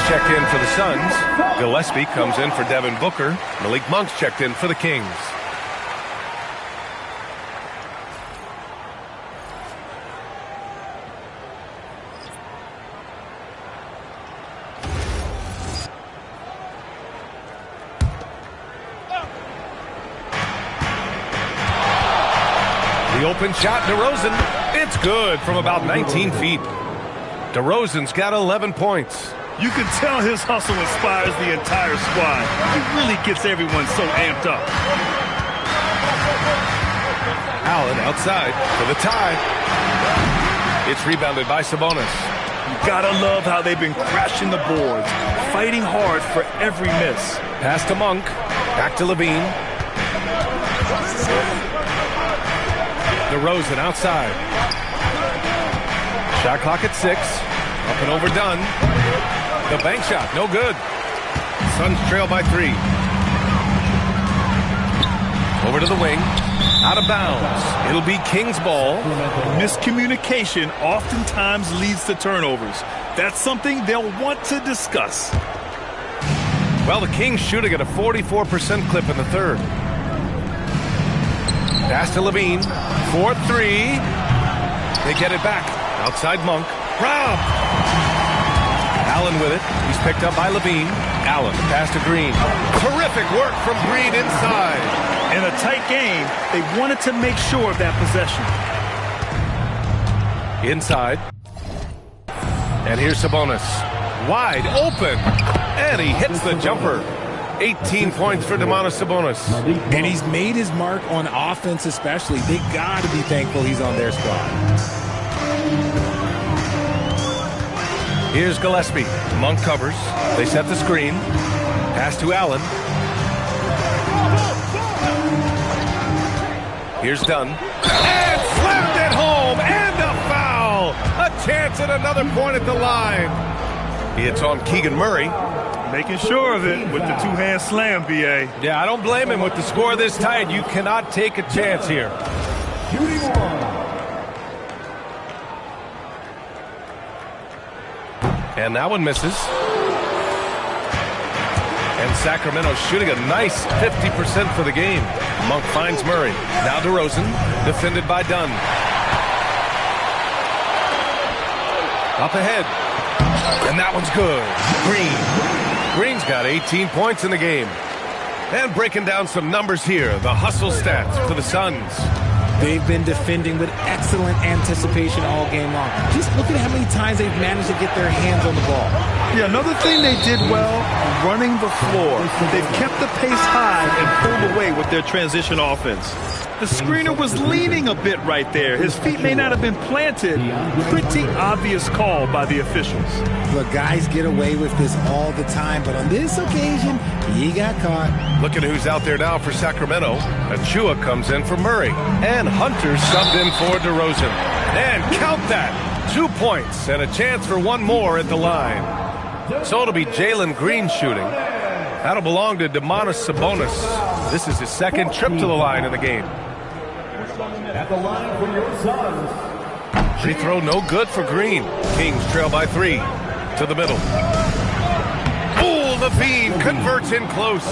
Checked in for the Suns. Gillespie comes in for Devin Booker. Malik Monk's checked in for the Kings. The open shot, DeRozan. It's good from about 19 feet. DeRozan's got 11 points. You can tell his hustle inspires the entire squad. He really gets everyone so amped up. Allen outside for the tie. It's rebounded by Sabonis. You gotta love how they've been crashing the boards, fighting hard for every miss. Pass to Monk. Back to Levine. DeRozan outside. Shot clock at 6. Up and overdone. The bank shot, no good. Suns trail by 3. Over to the wing. Out of bounds. It'll be Kings ball. Miscommunication oftentimes leads to turnovers. That's something they'll want to discuss. Well, the Kings shooting at a 44% clip in the third. Pass to Levine. 4-3. They get it back. Outside Monk. Robbed. Allen with it. He's picked up by Levine. Allen, the pass to Green. Terrific work from Green inside. In a tight game, they wanted to make sure of that possession. Inside. And here's Sabonis. Wide open. And he hits the jumper. 18 points for Domantas Sabonis. And he's made his mark on offense especially. They got to be thankful he's on their squad. Here's Gillespie. Monk covers. They set the screen. Pass to Allen. Here's Dunn. And slammed it home. And a foul. A chance at another point at the line. It's on Keegan Murray. Making sure of it with the two-hand slam, B.A. Yeah, I don't blame him with the score this tight. You cannot take a chance here. And that one misses. And Sacramento shooting a nice 50% for the game. Monk finds Murray. Now DeRozan, defended by Dunn. Up ahead. And that one's good. Green's got 18 points in the game. And breaking down some numbers here. The hustle stats for the Suns. They've been defending with excellent anticipation all game long. Just look at how many times they've managed to get their hands on the ball. Yeah, another thing they did well, running the floor. They've kept the pace high and pulled away with their transition offense. The screener was leaning a bit right there. His feet may not have been planted. Pretty obvious call by the officials. Look, guys get away with this all the time, but on this occasion, he got caught. Look at who's out there now for Sacramento. Achua comes in for Murray. And Hunter subbed in for DeRozan. And count that. 2 points and a chance for one more at the line. So it'll be Jalen Green shooting. That'll belong to Domantas Sabonis. This is his second trip to the line in the game. At the line for your Suns. Free throw no good for Green. Kings trail by 3. To the middle. Levine converts in close.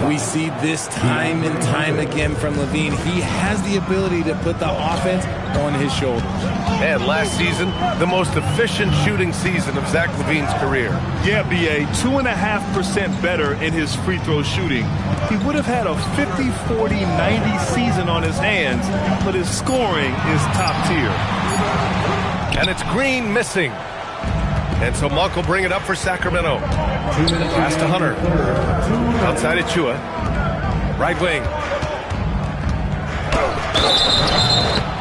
We see this time and time again from Levine. He has the ability to put the offense on his shoulders. And last season, the most efficient shooting season of Zach LaVine's career. Yeah, B.A., 2.5% better in his free throw shooting. He would have had a 50, 40, 90 season on his hands, but his scoring is top tier. And it's Green missing. And so Monk will bring it up for Sacramento. Pass to Hunter. Outside Achua. Right wing.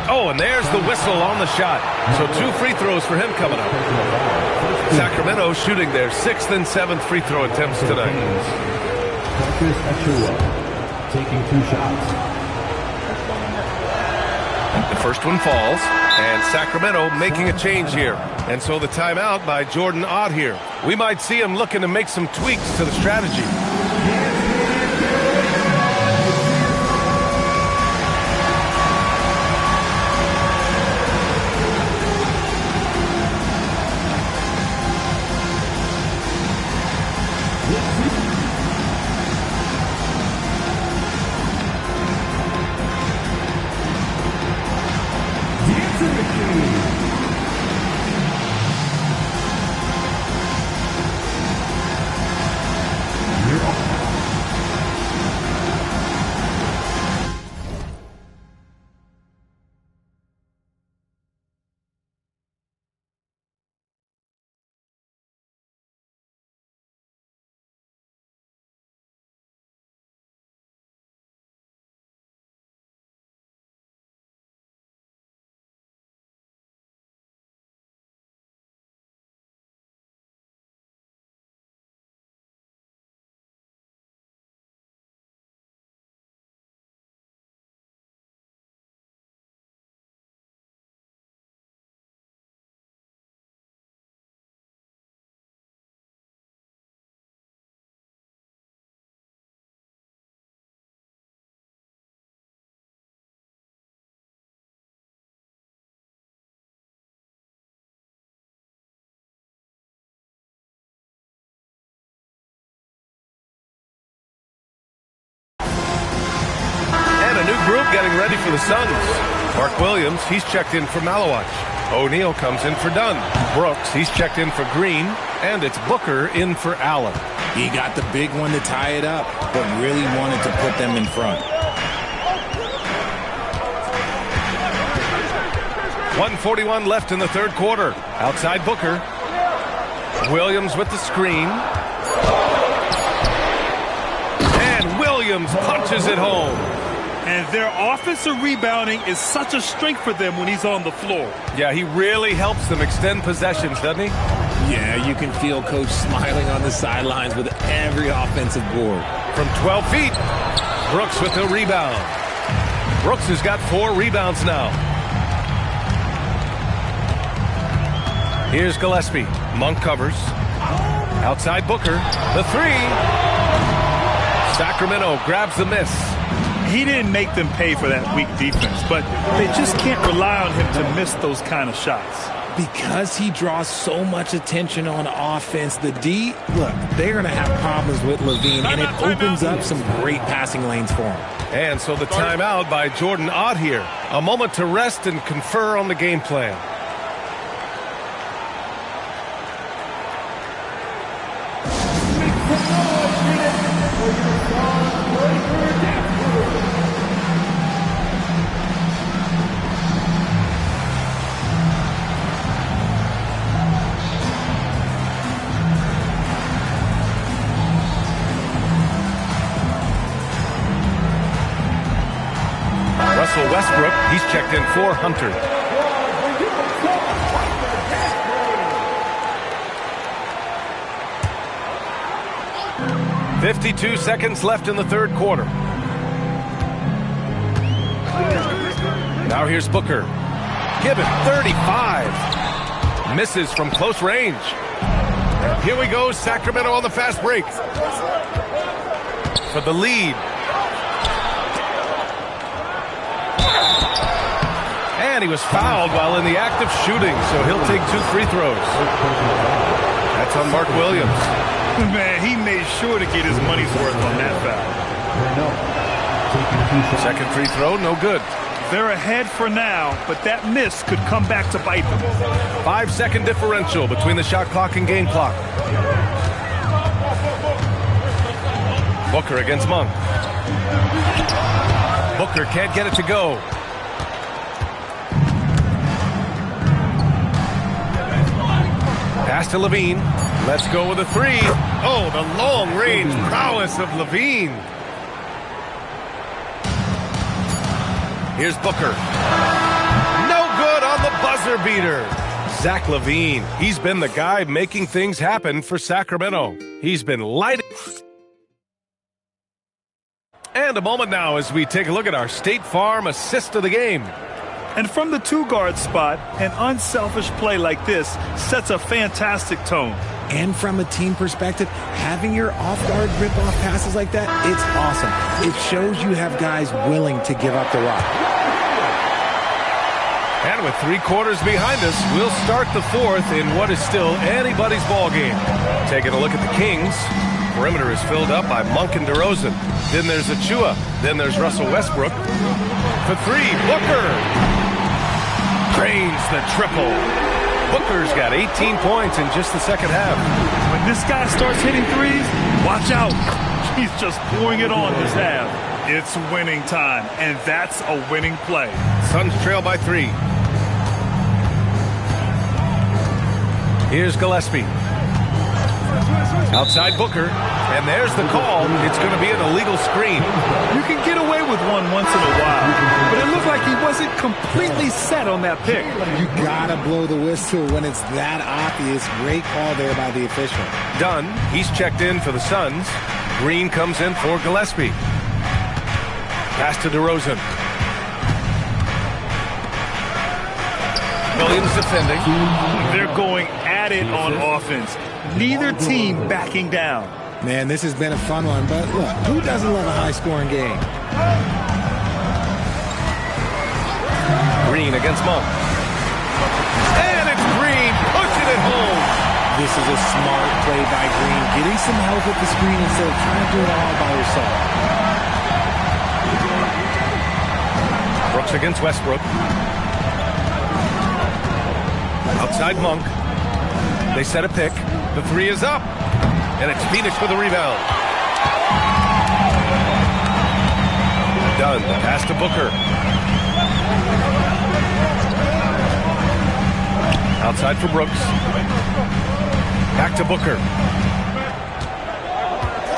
Oh, and there's the whistle on the shot. So 2 free throws for him coming up. Sacramento shooting their 6th and 7th free throw attempts tonight. Achua taking 2 shots. The first one falls, and Sacramento making a change here. And so the timeout by Jordan Ott here. We might see him looking to make some tweaks to the strategy. Westbrook getting ready for the Suns. Mark Williams, he's checked in for Malawach. O'Neal comes in for Dunn. Brooks, he's checked in for Green. And it's Booker in for Allen. He got the big one to tie it up, but really wanted to put them in front. 1:41 left in the third quarter. Outside Booker. Williams with the screen. And Williams punches it home. And their offensive rebounding is such a strength for them when he's on the floor. Yeah, he really helps them extend possessions, doesn't he? Yeah, you can feel Coach smiling on the sidelines with every offensive board. From 12 feet, Brooks with the rebound. Brooks has got 4 rebounds now. Here's Gillespie. Monk covers. Outside Booker. The 3. Sacramento grabs the miss. He didn't make them pay for that weak defense, but they just can't rely on him to miss those kind of shots. Because he draws so much attention on offense, the D, look, they're going to have problems with Levine, and it opens up some great passing lanes for him. And so the timeout by Jordan Ott here. A moment to rest and confer on the game plan. Westbrook, he's checked in for Hunter. .52 seconds left in the third quarter. Now here's Booker. Given 35. Misses from close range. Here we go, Sacramento on the fast break. For the lead. And he was fouled while in the act of shooting, so he'll take 2 free throws. That's on Mark Williams. Man, he made sure to get his money's worth on that foul. Second free throw, no good. They're ahead for now, but that miss could come back to bite them. 5-second differential between the shot clock and game clock. Booker against Monk. Booker can't get it to go. Pass to Levine. Let's go with a 3. Oh, the long-range prowess of Levine. Here's Booker. No good on the buzzer beater. Zach LaVine. He's been the guy making things happen for Sacramento. He's been lighting. And a moment now as we take a look at our State Farm assist of the game. And from the 2-guard spot, an unselfish play like this sets a fantastic tone. And from a team perspective, having your off-guard rip-off passes like that, it's awesome. It shows you have guys willing to give up the rock. And with 3 quarters behind us, we'll start the fourth in what is still anybody's ball game. Taking a look at the Kings. Perimeter is filled up by Monk and DeRozan. Then there's Achua. Then there's Russell Westbrook. For 3, Booker. Drains the triple. Booker's got 18 points in just the second half. When this guy starts hitting threes, watch out. He's just pouring it on this half. It's winning time, and that's a winning play. Suns trail by 3. Here's Gillespie. Outside Booker, and there's the call. It's going to be an illegal screen. You can get away with one once in a while, but it looked like he wasn't completely set on that pick. You gotta blow the whistle when it's that obvious. Great call there by the official. Dunn, he's checked in for the Suns. Green comes in for Gillespie. Pass to DeRozan. Williams defending. They're going at it on offense. Neither team backing down. Man, this has been a fun one, but look, who doesn't love a high-scoring game? Green against Monk. And it's Green pushing it home. This is a smart play by Green, getting some help with the screen instead of trying to do it all by yourself. Brooks against Westbrook. Outside Monk. They set a pick. The three is up. And it's Phoenix with a rebound. Dunn, pass to Booker. Outside for Brooks. Back to Booker.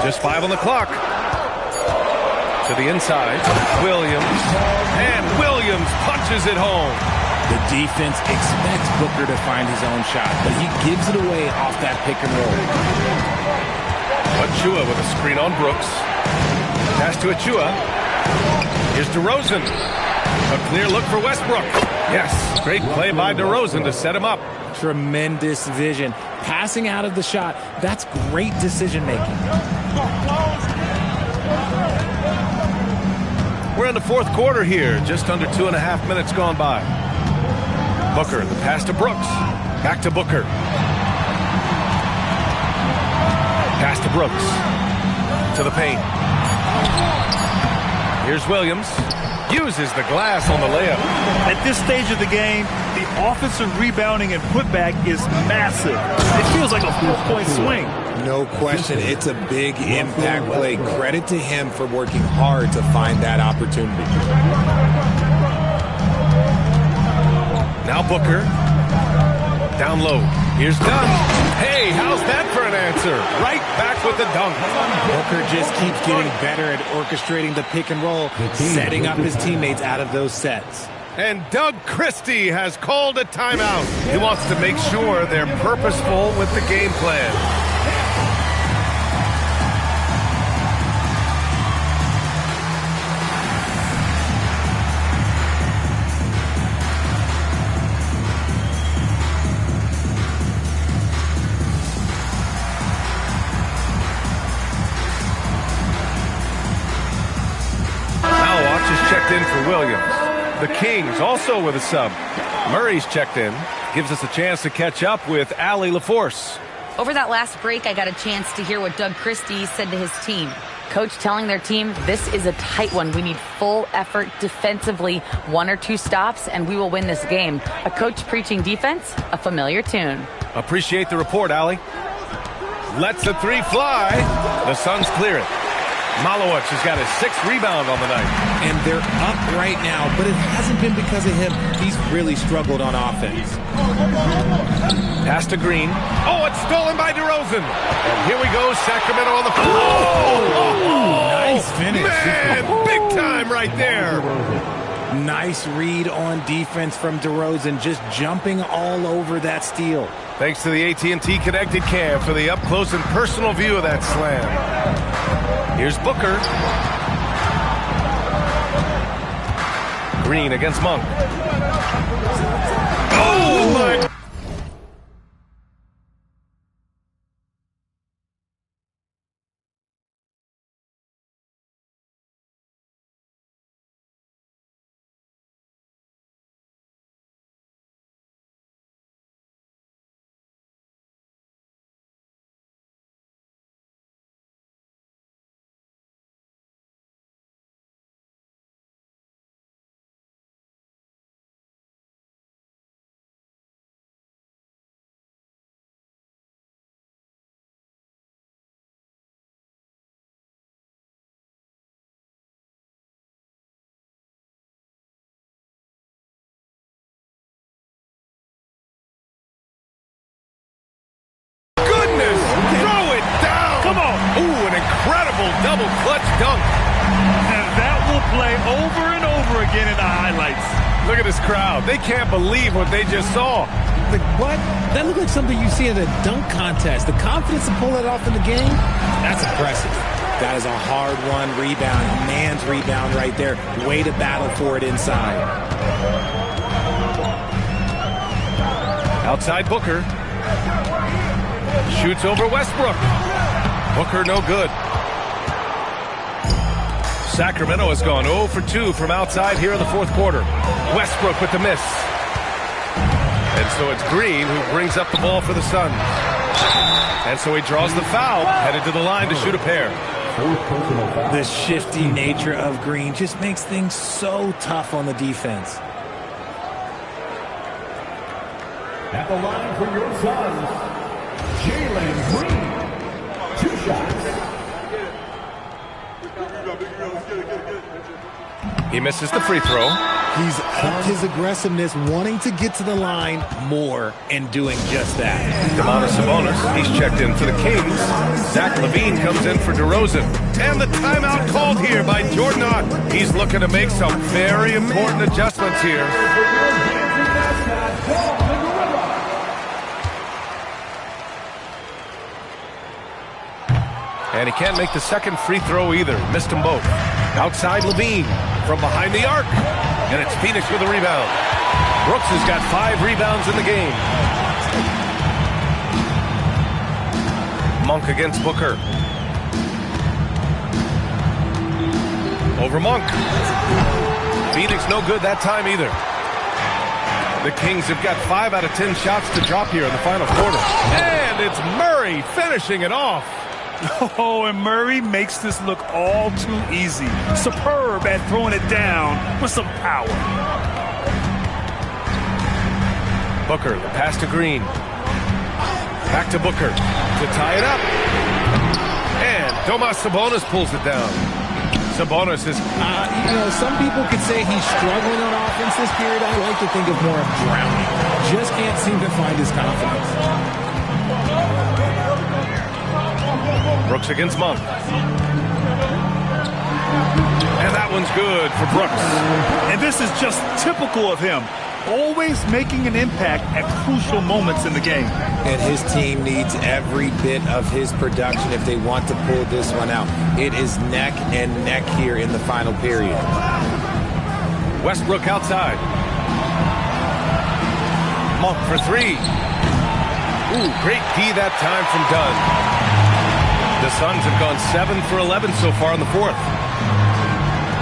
Just 5 on the clock. To the inside. Williams. And Williams punches it home. The defense expects Booker to find his own shot, but he gives it away off that pick and roll. Achua with a screen on Brooks. Pass to Achua. Here's DeRozan. A clear look for Westbrook. Yes, great play by DeRozan to set him up. Tremendous vision. Passing out of the shot, that's great decision making. We're in the fourth quarter here, just under 2.5 minutes gone by. Booker, the pass to Brooks. Back to Booker. Pass to Brooks. To the paint. Here's Williams. Uses the glass on the layup. At this stage of the game, the offensive rebounding and putback is massive. It feels like a 4-point swing. No question, it's a big impact play. Credit to him for working hard to find that opportunity. Now Booker. Down low. Here's Dunn. Hey, how's that for an answer? Right back with the dunk. Booker just keeps getting better at orchestrating the pick and roll, setting up his teammates out of those sets. And Doug Christie has called a timeout. He wants to make sure they're purposeful with the game plan. In for Williams. The Kings also with a sub. Murray's checked in. Gives us a chance to catch up with Allie LaForce. Over that last break, I got a chance to hear what Doug Christie said to his team. Coach telling their team, this is a tight one. We need full effort defensively, 1 or 2 stops, and we will win this game. A coach preaching defense, a familiar tune. Appreciate the report, Allie. Lets the three fly. The Suns clear it. Malowicz has got his 6th rebound on the night. And they're up right now, but it hasn't been because of him. He's really struggled on offense. Pass to Green. Oh, it's stolen by DeRozan. And here we go, Sacramento on the floor. Oh, nice finish. Man, big time right there. Nice read on defense from DeRozan, just jumping all over that steal. Thanks to the AT&T Connected Cam for the up-close and personal view of that slam. Here's Booker. Green against Monk. Oh, my. Double clutch dunk. And that will play over and over again in the highlights. Look at this crowd. They can't believe what they just saw. Like, what? That looked like something you see at a dunk contest. The confidence to pull that off in the game, that's impressive. That is a hard-won rebound, a man's rebound right there. Way to battle for it inside. Outside Booker. Shoots over Westbrook. Booker no good. Sacramento has gone 0 for 2 from outside here in the fourth quarter. Westbrook with the miss. And so it's Green who brings up the ball for the Suns. And so he draws the foul, headed to the line to shoot a pair. The shifty nature of Green just makes things so tough on the defense. At the line for your Suns, Jalen Green. 2 shots. He misses the free throw. He's upped his aggressiveness, wanting to get to the line more and doing just that. Domantas Sabonis, he's checked in for the Kings. Zach LaVine comes in for DeRozan. And the timeout called here by Jordan Ott. He's looking to make some very important adjustments here. And he can't make the second free throw either. Missed them both. Outside LaVine from behind the arc. And it's Phoenix with a rebound. Brooks has got 5 rebounds in the game. Monk against Booker. Over Monk. Phoenix no good that time either. The Kings have got 5 out of 10 shots to drop here in the final quarter. And it's Murray finishing it off. Oh, and Murray makes this look all too easy. Superb at throwing it down with some power. Booker, the pass to Green. Back to Booker to tie it up. And Domas Sabonis pulls it down. Sabonis is... some people could say he's struggling on offense this period. I like to think of more of drowning. Just can't seem to find his confidence. Brooks against Monk. And that one's good for Brooks. And this is just typical of him. Always making an impact at crucial moments in the game. And his team needs every bit of his production if they want to pull this one out. It is neck and neck here in the final period. Westbrook outside. Monk for 3. Ooh, great D that time from Dunn. The Suns have gone 7 for 11 so far in the 4th.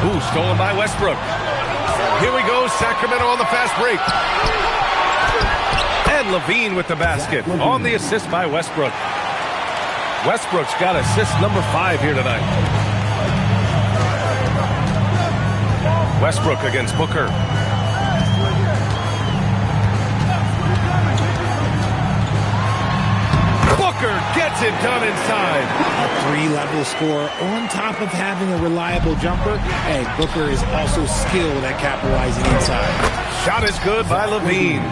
Ooh, stolen by Westbrook. Here we go, Sacramento on the fast break. And LaVine with the basket on the assist by Westbrook. Westbrook's got assist number 5 here tonight. Westbrook against Booker. Booker gets it done inside. A 3-level score on top of having a reliable jumper. Hey, Booker is also skilled at capitalizing inside. Shot is good by LaVine.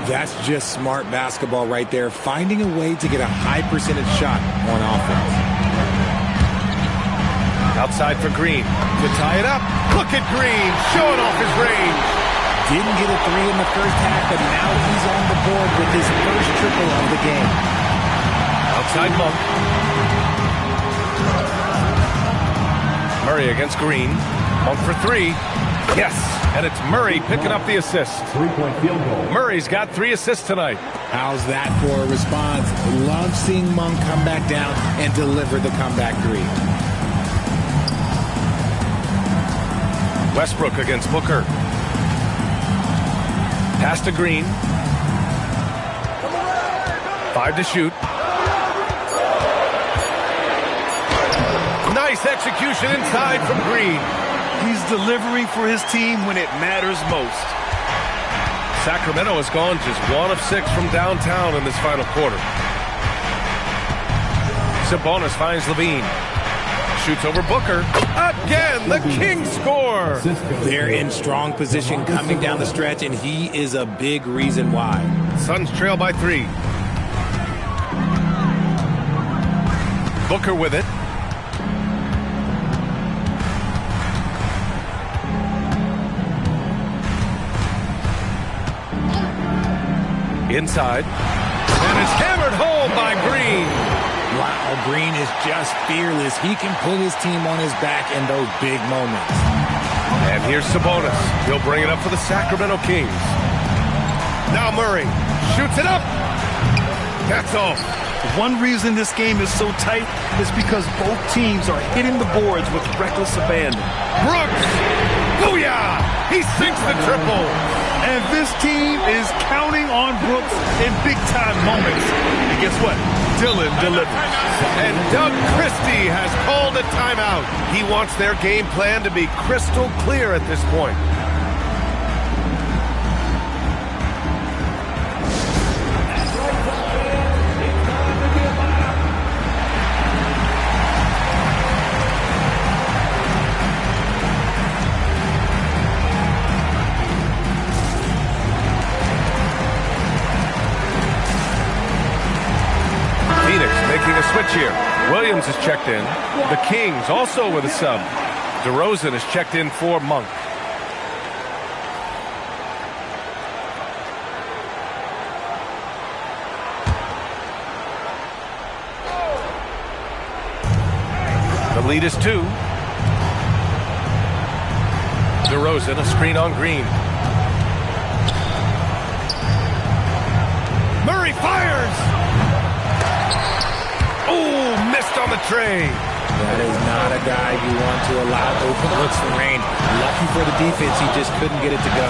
That's just smart basketball right there, finding a way to get a high percentage shot on offense. Outside for Green to tie it up. Look at Green showing off his range. Didn't get a 3 in the first half, but now he's on the board with his first triple of the game. Outside Monk. Murray against Green. Monk for 3. Yes, and it's Murray picking up the assist. 3-point field goal. Murray's got 3 assists tonight. How's that for a response? Love seeing Monk come back down and deliver the comeback 3. Westbrook against Booker. Pass to Green. 5 to shoot. Nice execution inside from Green. He's delivering for his team when it matters most. Sacramento has gone just 1 of 6 from downtown in this final quarter. Sabonis finds LaVine. Shoots over Booker. Again, the Kings score. They're in strong position coming down the stretch, and he is a big reason why. Suns trail by 3. Booker with it. Inside. And it's hammered home by Green. Wow, Green is just fearless. He can put his team on his back in those big moments. And here's Sabonis. He'll bring it up for the Sacramento Kings. Now Murray shoots it up. That's all. One reason this game is so tight is because both teams are hitting the boards with reckless abandon. Brooks! Booyah! He sinks the triple. And this team is counting on Brooks in big-time moments. And guess what? Dillon delivers. And Doug Christie has called a timeout. He wants their game plan to be crystal clear at this point. Making a switch here. Williams is checked in. The Kings also with a sub. DeRozan is checked in for Monk. The lead is 2. DeRozan, a screen on Green. Murray fires! Oh, missed on the tray. That is not a guy you want to allow open looks for rain. Lucky for the defense, he just couldn't get it to go.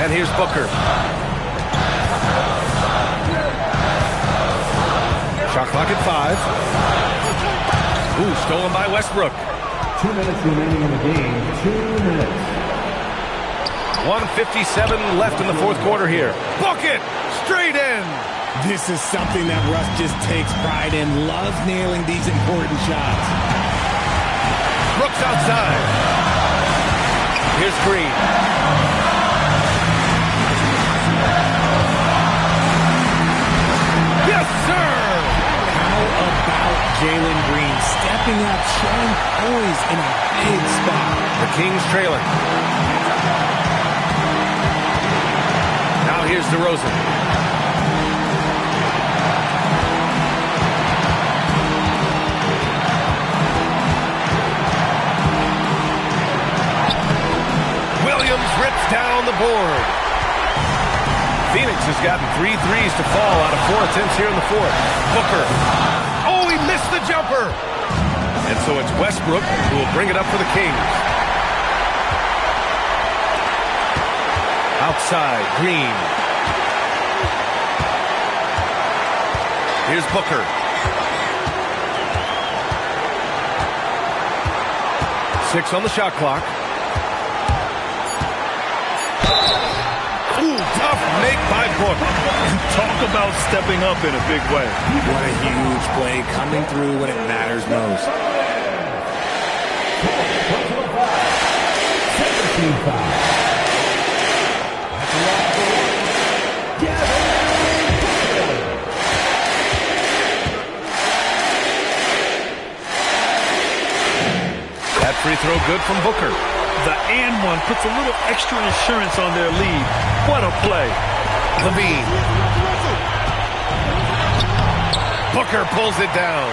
And here's Booker. Shot clock at 5. Ooh, stolen by Westbrook. 2 minutes remaining in the game. 2 minutes. 1:57 left in the fourth quarter here. Bucket! Straight in! This is something that Russ just takes pride in. Loves nailing these important shots. Brooks outside. Here's Green. Yes, sir! How about Jalen Green stepping up, showing poise in a big spot? The Kings trailing. Now here's DeRozan. Williams rips down the board. Phoenix has gotten 3 threes to fall out of 4 attempts here in the fourth. Booker. Oh, he missed the jumper. And so it's Westbrook who will bring it up for the Kings. Outside, Green. Here's Booker. Six on the shot clock. Ooh, tough make by Booker. Talk about stepping up in a big way. What a huge play, coming through when it matters most. 17 fouls. That free throw good from Booker. The and one puts a little extra insurance on their lead. What a play. Levine. Booker pulls it down.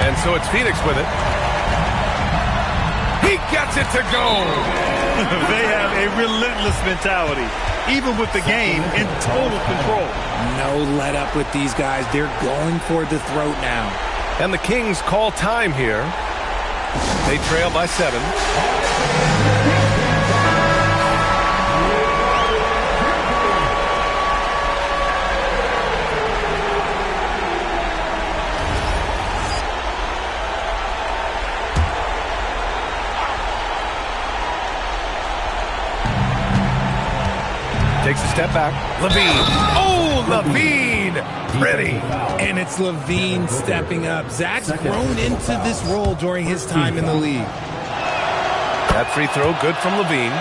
And so it's Phoenix with it. He gets it to go. They have a relentless mentality, even with the game in total control. No let up with these guys. They're going for the throat now. And the Kings call time here. They trail by 7. Takes a step back. Levine. Oh, Levine. Pretty. And it's Levine stepping up. Zach's grown into this role during his time in the league. That free throw good from Levine.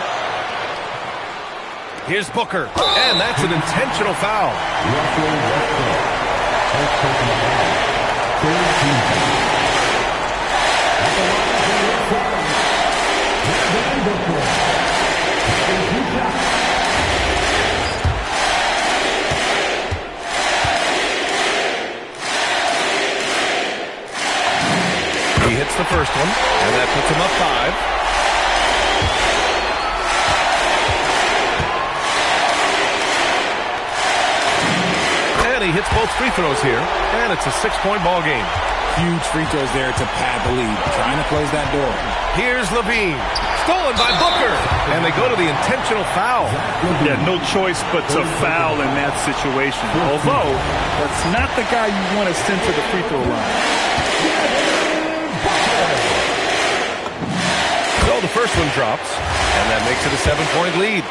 Here's Booker. And that's an intentional foul. He hits the first one, and that puts him up 5. And he hits both free throws here, and it's a 6-point ball game. Huge free throws there to pad the lead. Trying to close that door. Here's Levine. stolen by Booker. And they go to the intentional foul. Yeah, no choice but to foul in that situation. Although, that's not the guy you want to send to the free throw line. So the first one drops, and that makes it a 7-point lead.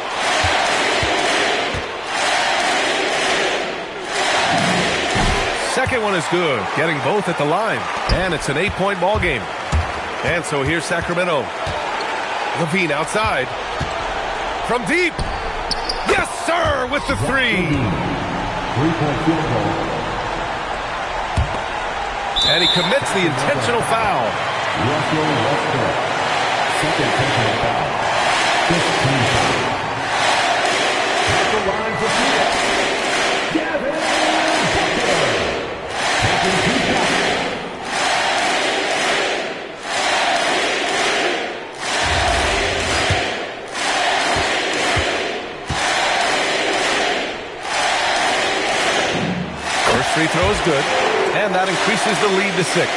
Second one is good, getting both at the line. And it's an 8-point ball game. And so here's Sacramento. Levine outside. From deep. Yes, sir, with the three. And he commits the intentional foul. Second intentional foul. 15 foul. At the line for Phoenix, Devin Booker. Taking 2 shots. First free throw is good, and that increases the lead to 6.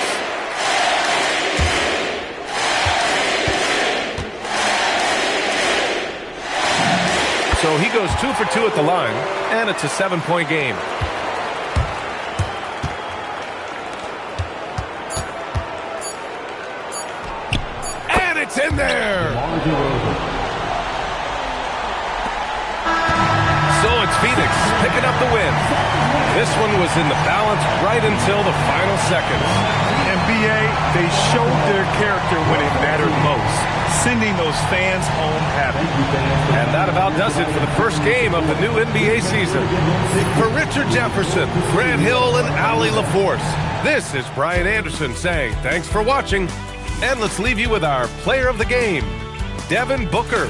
So he goes 2 for 2 at the line, and it's a 7-point game. And it's in there! So it's Phoenix picking up the win. This one was in the balance right until the final seconds. And BA, they showed their character when it mattered most, sending those fans home happy. And that about does it for the first game of the new NBA season. For Richard Jefferson, Grant Hill, and Allie LaForce, this is Brian Anderson saying thanks for watching. And let's leave you with our player of the game, Devin Booker.